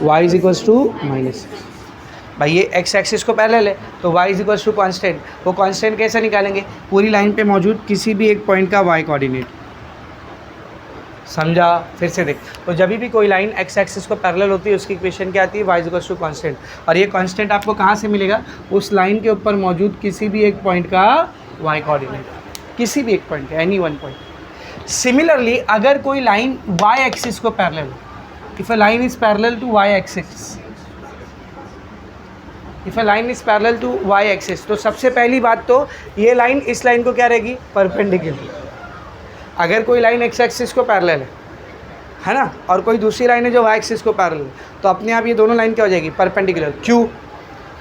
y = -6। भाई ये x एक्सिस को पैरेलल है तो y = कांस्टेंट। वो कांस्टेंट कैसे निकालेंगे? पूरी लाइन पे मौजूद किसी भी एक पॉइंट का y कोऑर्डिनेट। समझा? फिर से देख, तो जब भी कोई लाइन x एक्सिस को पैरेलल होती है उसकी इक्वेशन क्या आती है, y = कांस्टेंट। और ये कांस्टेंट आपको कहाँ से मिलेगा? उस लाइन के ऊपर मौजूद किसी भी एक पॉइंट का y कोऑर्डिनेट, किसी भी एक पॉइंट का, एनी वन पॉइंट। सिमिलरली अगर कोई लाइन y एक्सिस को पैरेलल, if a line is parallel to y axis, if a line is parallel to y axis, तो सबसे पहली बात तो ये लाइन इस लाइन को क्या रहेगी, परपेंडिकुलर। अगर कोई लाइन x एक्सिस को पैरेलल है ना, और कोई दूसरी लाइन है जो y एक्सिस को पैरेलल है, तो अपने आप ये दोनों लाइन क्या हो जाएगी, परपेंडिकुलर। क्यों?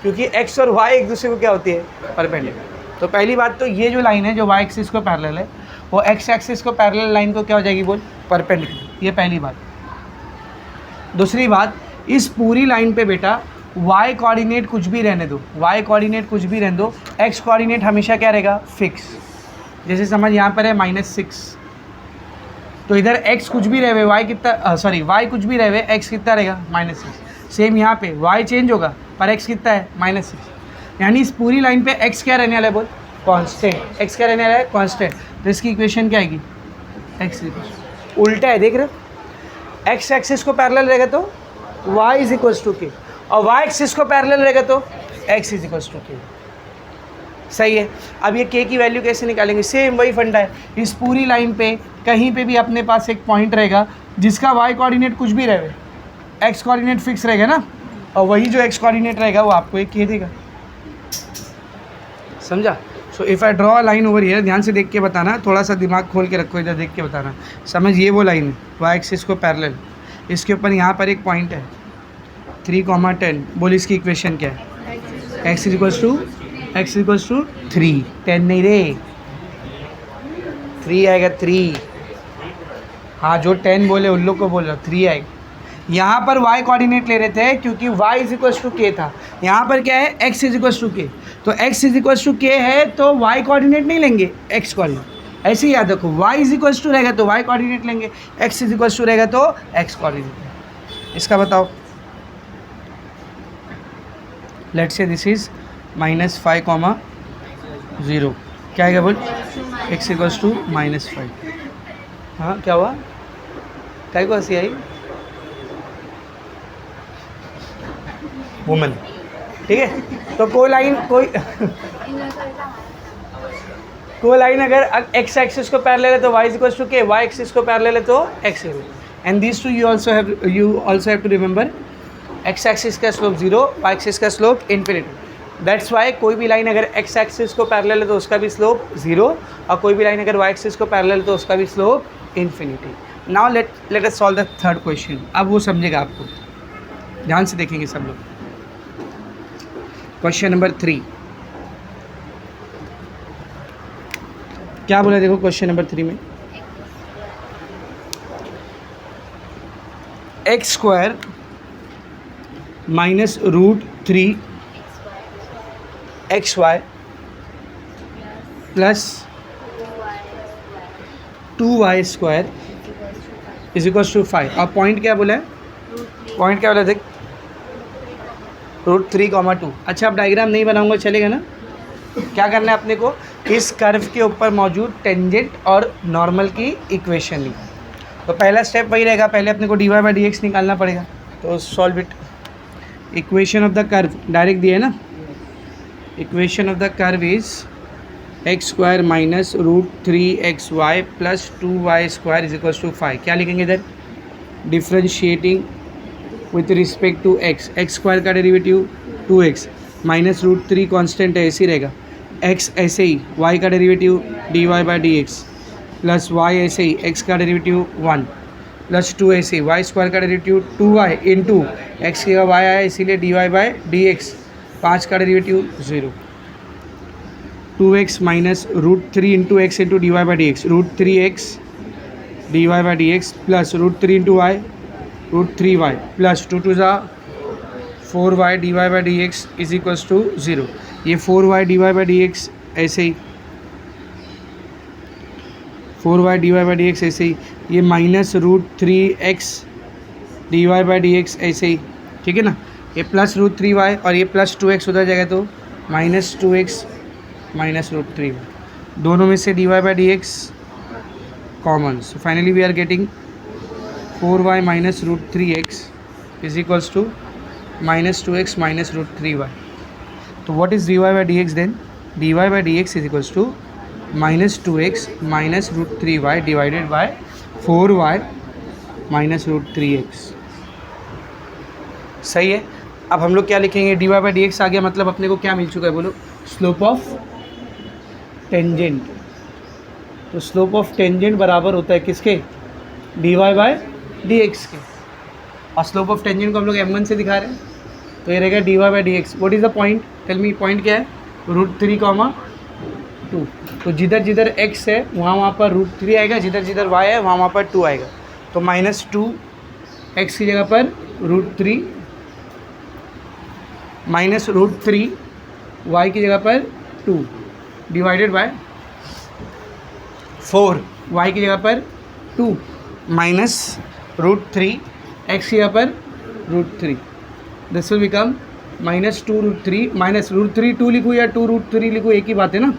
क्योंकि x और y एक दूसरे को क्या होती है, परपेंडिकुलर। तो पहली बात तो ये जो लाइन है जो y एक्सिस को पैरेलल है वो x एक्सिस को पैरेलल लाइन को क्या हो जाएगी बोल, परपेंडिकुलर। ये पहली बात। दूसरी बात, इस पूरी लाइन पे बेटा y कोऑर्डिनेट कुछ भी रहने दो, y कोऑर्डिनेट कुछ भी रहने दो, x कोऑर्डिनेट हमेशा क्या रहेगा, फिक्स। जैसे समझ यहाँ पर है -6, तो इधर x कुछ भी रहे y कितना, सॉरी y कुछ भी रहे x कितना रहेगा, -6। सेम यहाँ पे y चेंज होगा पर x कितना है, -6। यानी इस पूरी लाइन पे x क्या रहने वाला है बोल, कांस्टेंट। x क्या रहने वाला है, कांस्टेंट। तो इसकी इक्वेशन क्या आएगी, x उल्टा है, देख रहे हो? x एक्सिस को पैरेलल रहेगा तो y = k, और y एक्सिस को पैरेलल रहेगा तो x = k। सही है। अब ये k की वैल्यू कैसे निकालेंगे? सेम वही फंडा है। इस पूरी लाइन पे कहीं पे भी अपने पास एक पॉइंट रहेगा जिसका y कोऑर्डिनेट कुछ भी रहे, x कोऑर्डिनेट फिक्स रहेगा ना, और वही जो x कोऑर्डिनेट रहेगा वो आपको एक k देगा। समझा? So if I draw a line over here, ध्यान से देख के बताना, थोड़ा सा दिमाग खोल के रखो, इधर देख के बताना। समझ, ये वो लाइन है y एक्सिस को पैरेलल, इसके ऊपर यहाँ पर एक पॉइंट है 3,10। बोल इसकी इक्वेशन क्या है, x = 3। 10 नहीं रे, 3 आएगा, 3। हाँ, जो 10 बोले उन लोग को बोल रहा, 3 आएगा। यहाँ पर y कोऑर्डिनेट ले रहे थे क्योंकि y = k था, यहाँ पर क्या है, x = k। तो x = k है तो y कोऑर्डिनेट नहीं लेंगे, x कोऑर्डिनेट। ऐसे ही याद रखो, y = रहेगा तो y कोऑर्डिनेट लेंगे, x = रहेगा तो x कोऑर्डिनेट। इसका बताओ। Let's say this is -5, 0। क्या आएगा बोल, x = -5। हाँ, क्या हुआ, क्या को हंसी आई? वुमेन, ठीक है। तो कोई लाइन कोई लाइन अगर x एक्सिस को पैरेलल है तो y = k, y एक्सिस को पैरेलल है तो x। And this too you also have to remember, x axis का स्लोप 0, वाई एक्सिस का स्लोप इन्फिनिटी। दैट्स वाई कोई भी लाइन अगर एक्स एक्सिस को पैरेलल है तो उसका भी स्लोप 0, और कोई भी लाइन अगर वाई एक्सिस को पैरेलल है तो उसका भी slope infinity. Now let us solve the third question. अब वो समझेगा आपको, ध्यान से देखेंगे सब लोग। क्वेश्चन नंबर 3 क्या बोला, देखो क्वेश्चन नंबर 3 में x square minus root 3 x y plus 2y square is equals to 5। और पॉइंट क्या बोला है, पॉइंट क्या बोला देख, √3, 2। अच्छा अब डायग्राम नहीं बनाऊंगा, चलेगा ना? क्या करना है अपने को, इस कर्व के ऊपर मौजूद टेंजेंट और नॉर्मल की इक्वेशन ली। तो पहला स्टेप वही रहेगा, पहले अपने को dy/dx निकालना पड़ेगा। तो solve it. Equation of the curve direct दिया है ना, equation of the curve is x square minus √3xy plus 2y square is equals to 5। क्या लिखेंगे इधर, differentiating with respect to x, x square का डेरिवेटिव 2x माइनस √3 कांस्टेंट है, ऐसे ही रहेगा, x ऐसे ही, y का डेरिवेटिव dy/dx प्लस y ऐसे ही, x का डेरिवेटिव 1 प्लस 2 ऐसे ही, y स्क्वायर का डेरिवेटिव 2y इंटू एक्स की y आया इसीलिए dy/dx, 5 का derivative 0, 2x minus √3 into x into dy/dx, √3x dy/dx plus √3 into y √3y plus 2 to 4y dy/dx is equals to 0। ये 4y dy/dx ऐसे ही, 4y dy/dx ऐसे ही, ये minus √3x dy/dx ऐसे ही, ठीक है ना? ये प्लस √3y और ये प्लस 2x उधर जाएगा तो माइनस 2x माइनस √3y, दोनों में से dy/dx common. So finally we are getting 4y minus √3x is equals to minus 2x minus √3y। तो what is dy/dx then, dy/dx is equals to minus 2x minus √3y divided by 4y minus √3x। सही है। अब हम लोग क्या लिखेंगे, dy/dx आ गया, मतलब अपने को क्या मिल चुका है बोलो, स्लोप ऑफ टेंजेंट। तो स्लोप ऑफ टेंजेंट बराबर होता है किसके, dy/dx के, और स्लोप ऑफ टेंजेंट को हम लोग m1 से दिखा रहे हैं, तो ये रहेगा dy/dx। What is the point, tell me, point क्या है, √3, 2। तो जिधर जिधर x है वहाँ पर √3 आएगा, जिधर जिधर y है वहाँ पर 2 आएगा। तो माइनस 2 x की जगह पर √3 माइनस √3 y की जगह पर 2 डिवाइडेड बाय 4 y की जगह पर 2 माइनस √3 x की जगह पर √3। This will become minus 2√3 minus √3 2 लिखूँ या 2√3 लिखूँ, एक ही बात है ना,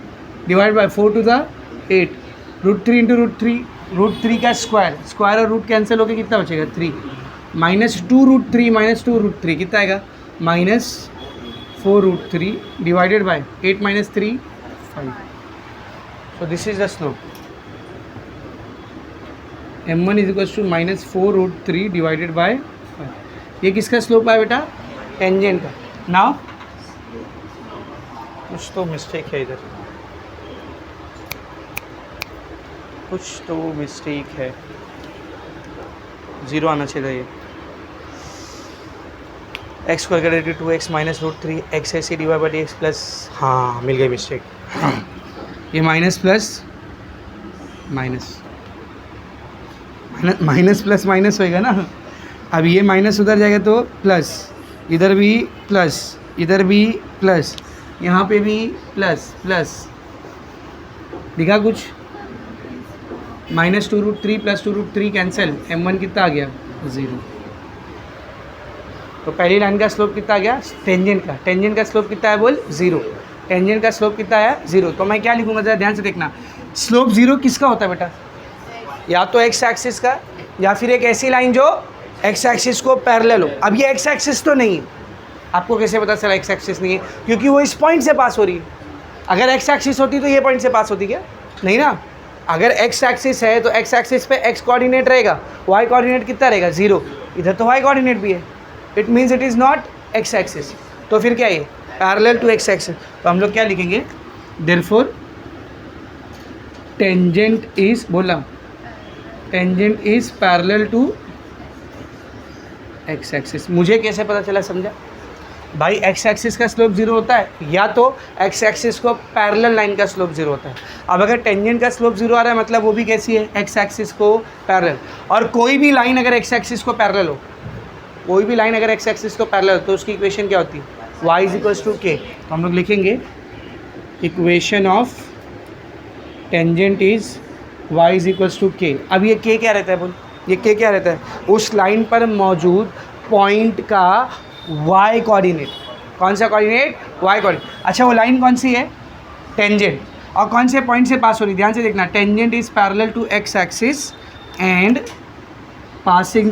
divide by 4 to the 8, √3 into √3 का स्क्वायर, स्क्वायर और रूट कैंसिल होकर कितना बचेगा 3, माइनस 2√3 माइनस 2√3 कितना आएगा, minus 4√3 divided by 8 minus 3 5। So this is the slope, m1 is equals to minus 4√3 divided by 5। ये किसका स्लोप है बेटा, टेंजेंट का। नाउ कुछ तो मिस्टेक है इधर, कुछ तो मिस्टेक है, 0 आना चाहिए ये, एक्स स्क्वायर का डेरिवेटिव 2x माइनस √3 एक्स ऐसे dy/dx प्लस, हाँ मिल गई मिस्टेक, ये minus plus minus minus plus minus होएगा ना। अब ये माइनस उधर जाएगा तो प्लस, इधर भी प्लस, इधर भी प्लस, यहाँ पे भी प्लस प्लस, दिखा कुछ, माइनस 2√3 प्लस 2√3 कैंसिल, m1 कितना आ गया 0। तो पहली लाइन का स्लोप कितना आ गया, टेंजेंट का, टेंजेंट का स्लोप कितना है बोल 0, टेंजेंट का स्लोप कितना है 0। तो मैं क्या लिखूंगा जरा ध्यान से देखना, स्लोप 0 किसका होता है बेटा, या तो एक्स एक्सिस का, या फिर एक ऐसी लाइन जो एक्स एक्सिस को पैरेलल हो। अब ये एक्स एक्सिस तो नहीं है, आपको कैसे पता चला एक्स एक्सिस नहीं है, क्योंकि वो इस पॉइंट से पास हो रही है। अगर एक्स एक्सिस होती तो ये पॉइंट से पास होती क्या, नहीं ना। अगर x एक्सिस है तो x एक्सिस पे x कोऑर्डिनेट रहेगा, y कोऑर्डिनेट कितना रहेगा 0, इधर तो y कोऑर्डिनेट भी है, it means it is not x axis, तो फिर क्या है पैरेलल टू x एक्सिस, तो हम लोग क्या लिखेंगे देयरफॉर टेंजेंट इज, बोला tangent is parallel to x axis. मुझे कैसे पता चला, समझा भाई, x एक्सिस का स्लोप 0 होता है या तो x एक्सिस को पैरेलल लाइन का स्लोप 0 होता है। अब अगर टेंजेंट का स्लोप 0 आ रहा है मतलब वो भी कैसी है, x एक्सिस को पैरेलल, और कोई भी लाइन अगर x एक्सिस को पैरेलल हो, कोई भी लाइन अगर x एक्सिस को पैरेलल हो तो उसकी इक्वेशन क्या होती है, y is equals to k। तो हम लोग लिखेंगे equation of tangent is y is equals to k। अब ये k क्या रहता है बोल, ये k क्या रहता है, उस लाइन पर मौजूद पॉइंट का y कोऑर्डिनेट। कौन सा कोऑर्डिनेट, y कोऑर्डिनेट। अच्छा वो लाइन कौन सी है, टेंजेंट, और कौन से पॉइंट से पास हो रही, ध्यान से देखना, tangent is parallel to x axis and passing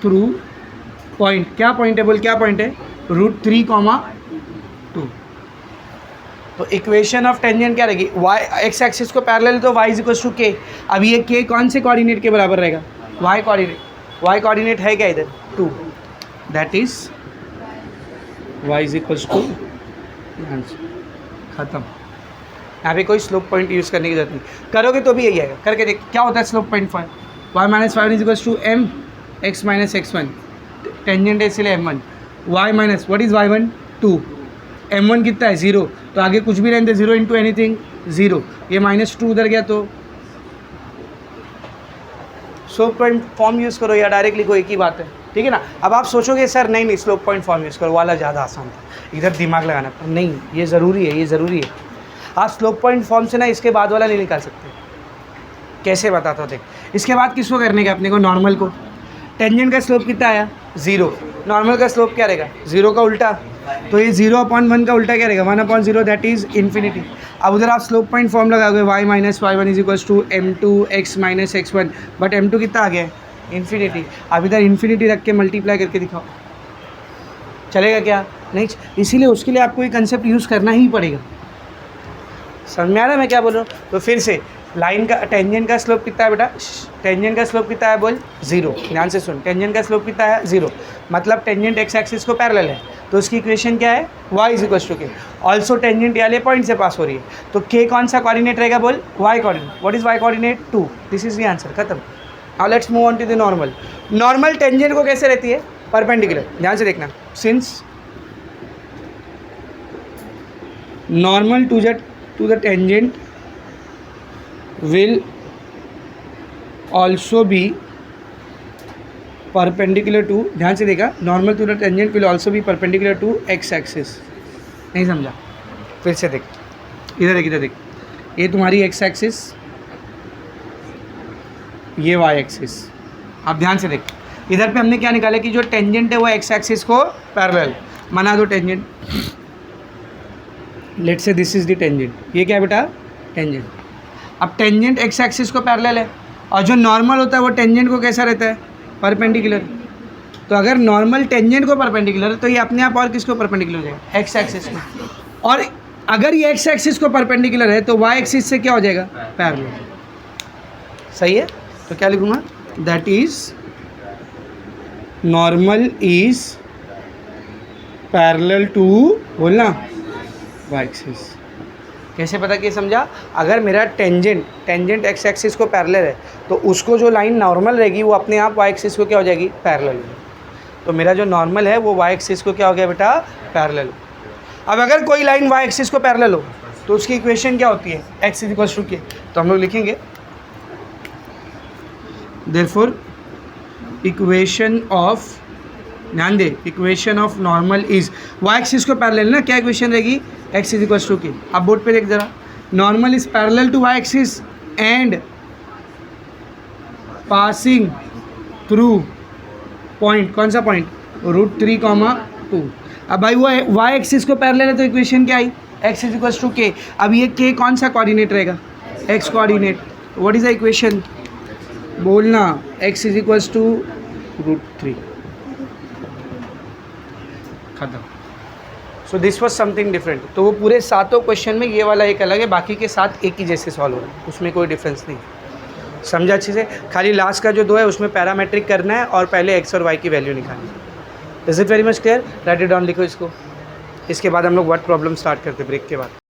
through point, क्या पॉइंट है बोल, क्या पॉइंट है, √3,2। तो इक्वेशन ऑफ टेंजेंट क्या रहेगी, y x एक्सिस को पैरेलल तो y is equal to k। अब ये k कौन से कोऑर्डिनेट के बराबर रहेगा, y कोऑर्डिनेट, y कोऑर्डिनेट है क्या इधर 2, that is y is equal to, खत्म। यहाँ पे कोई स्लोप पॉइंट यूज़ करने की जरूरत नहीं, करोगे तो भी यही आएगा, करके देख क्या होता है slope point for y minus 5 is equal to m x minus x1, tangent है इसलिए m1, y minus what is y1 2, m1 कितना है 0, तो आगे कुछ भी रहने दे 0 इंटू एनीथिंग 0, ये -2 उधर गया तो स्लोप पॉइंट फॉर्म यूज़ करो या डायरेक्ट लिखो, एक ही बात है, ठीक है ना। अब आप सोचोगे सर नहीं स्लोप पॉइंट फॉर्म यूज़ करो वाला ज़्यादा आसान था, इधर दिमाग लगाना, नहीं ये ज़रूरी है, ये ज़रूरी है। आप स्लोप पॉइंट फॉर्म से ना इसके बाद वाला नहीं निकाल सकते, कैसे बताता हूँ देख। इसके बाद किसको करने का, अपने को नॉर्मल को, टेंजेंट का स्लोप कितना आया 0, नॉर्मल का स्लोप क्या रहेगा 0 का उल्टा, तो ये 0/1 का उल्टा क्या रहेगा 1/0, दैट इज़ इन्फिनिटी। अब उधर आप स्लोप पॉइंट फॉर्म लगाओगे y minus y1 is equals to m2 x minus x1, but m2 कितना आ गया है इन्फिनिटी। अब इधर इन्फिनिटी रख के मल्टीप्लाई करके दिखाओ, चलेगा क्या, नहीं। इसीलिए उसके लिए आपको ये कंसेप्ट यूज़ करना ही पड़ेगा, समझ में आ रहा है मैं क्या बोल रहा हूँ। तो फिर से लाइन का टेंजेंट का स्लोप कितना है बेटा, टेंजेंट का स्लोप कितना है बोल 0, ध्यान से सुन, टेंजेंट का स्लोप कितना है 0, मतलब टेंजेंट x एक्सिस को पैरेलल है, तो उसकी इक्वेशन क्या है y is equal to k। Also tangent वाले पॉइंट से पास हो रही है, तो k कौन सा कोऑर्डिनेट रहेगा बोल, y coordinate. What is y coordinate 2, this is the answer, खत्म। Now let's move on to the normal. Normal tangent को कैसे रहती है, परपेंडिकुलर, ध्यान से देखना, since normal to the tangent will also be perpendicular to, ध्यान से देखा, normal to the tangent will also be perpendicular to x axis. नहीं समझा, फिर से देख, इधर देख, इधर देख, ये तुम्हारी x एक्सिस, ये y एक्सिस। अब ध्यान से देख, इधर पे हमने क्या निकाला कि जो टेंजेंट है वो x एक्सिस को पैरेलल, बना दो tangent, let's say this is the tangent, ये क्या है बेटा टेंजेंट। अब टेंजेंट x एक्सिस को पैरेलल है, और जो नॉर्मल होता है वो टेंजेंट को कैसा रहता है परपेंडिकुलर। तो अगर नॉर्मल टेंजेंट को परपेंडिकुलर है तो ये अपने आप और किसको परपेंडिकुलर हो जाएगा, x एक्सिस को। और अगर ये x एक्सिस को परपेंडिकुलर है तो y एक्सिस से क्या हो जाएगा पैरेलल, सही है। तो क्या लिखूँगा, that is normal is parallel to, बोलना y एक्सिस। कैसे पता कि समझा, अगर मेरा टेंजेंट x एक्सिस को पैरेलल है तो उसको जो लाइन नॉर्मल रहेगी वो अपने आप y एक्सिस को क्या हो जाएगी पैरेलल। तो मेरा जो नॉर्मल है वो y एक्सिस को क्या हो गया बेटा पैरेलल। अब अगर कोई लाइन y एक्सिस को पैरेलल हो तो उसकी इक्वेशन क्या होती है, x is equal to k। तो हम लोग लिखेंगे देयरफॉर इक्वेशन ऑफ, ध्यान दे, equation of normal is, y axis को पैरेलल ना, क्या इक्वेशन रहेगी, x is equal to k। अब बोर्ड पे देख जरा, normal is parallel to y axis and passing through point, कौन सा पॉइंट, √3,2। अब भाई वो y एक्सिस को पैरेलल है तो इक्वेशन क्या आई, x is equal to k। अब ये k कौन सा कोऑर्डिनेट रहेगा, x coordinate. What is the equation, बोलना, x इज इक्वल टू √3, खत्म। So this was something different. तो वो पूरे 7 क्वेश्चन में ये वाला एक अलग है, बाकी के 7 एक ही जैसे सॉल्व हो रहे हैं, उसमें कोई डिफरेंस नहीं। समझा अच्छे से? खाली लास्ट का जो 2 है उसमें पैरामेट्रिक करना है और पहले एक्स और वाई की वैल्यू निकालनी है। Is it very much clear? Right it down, लिखो इसको। इसके बाद हम लोग वर्ड प्रॉब्लम स्टार्ट करते ब्रेक के बाद।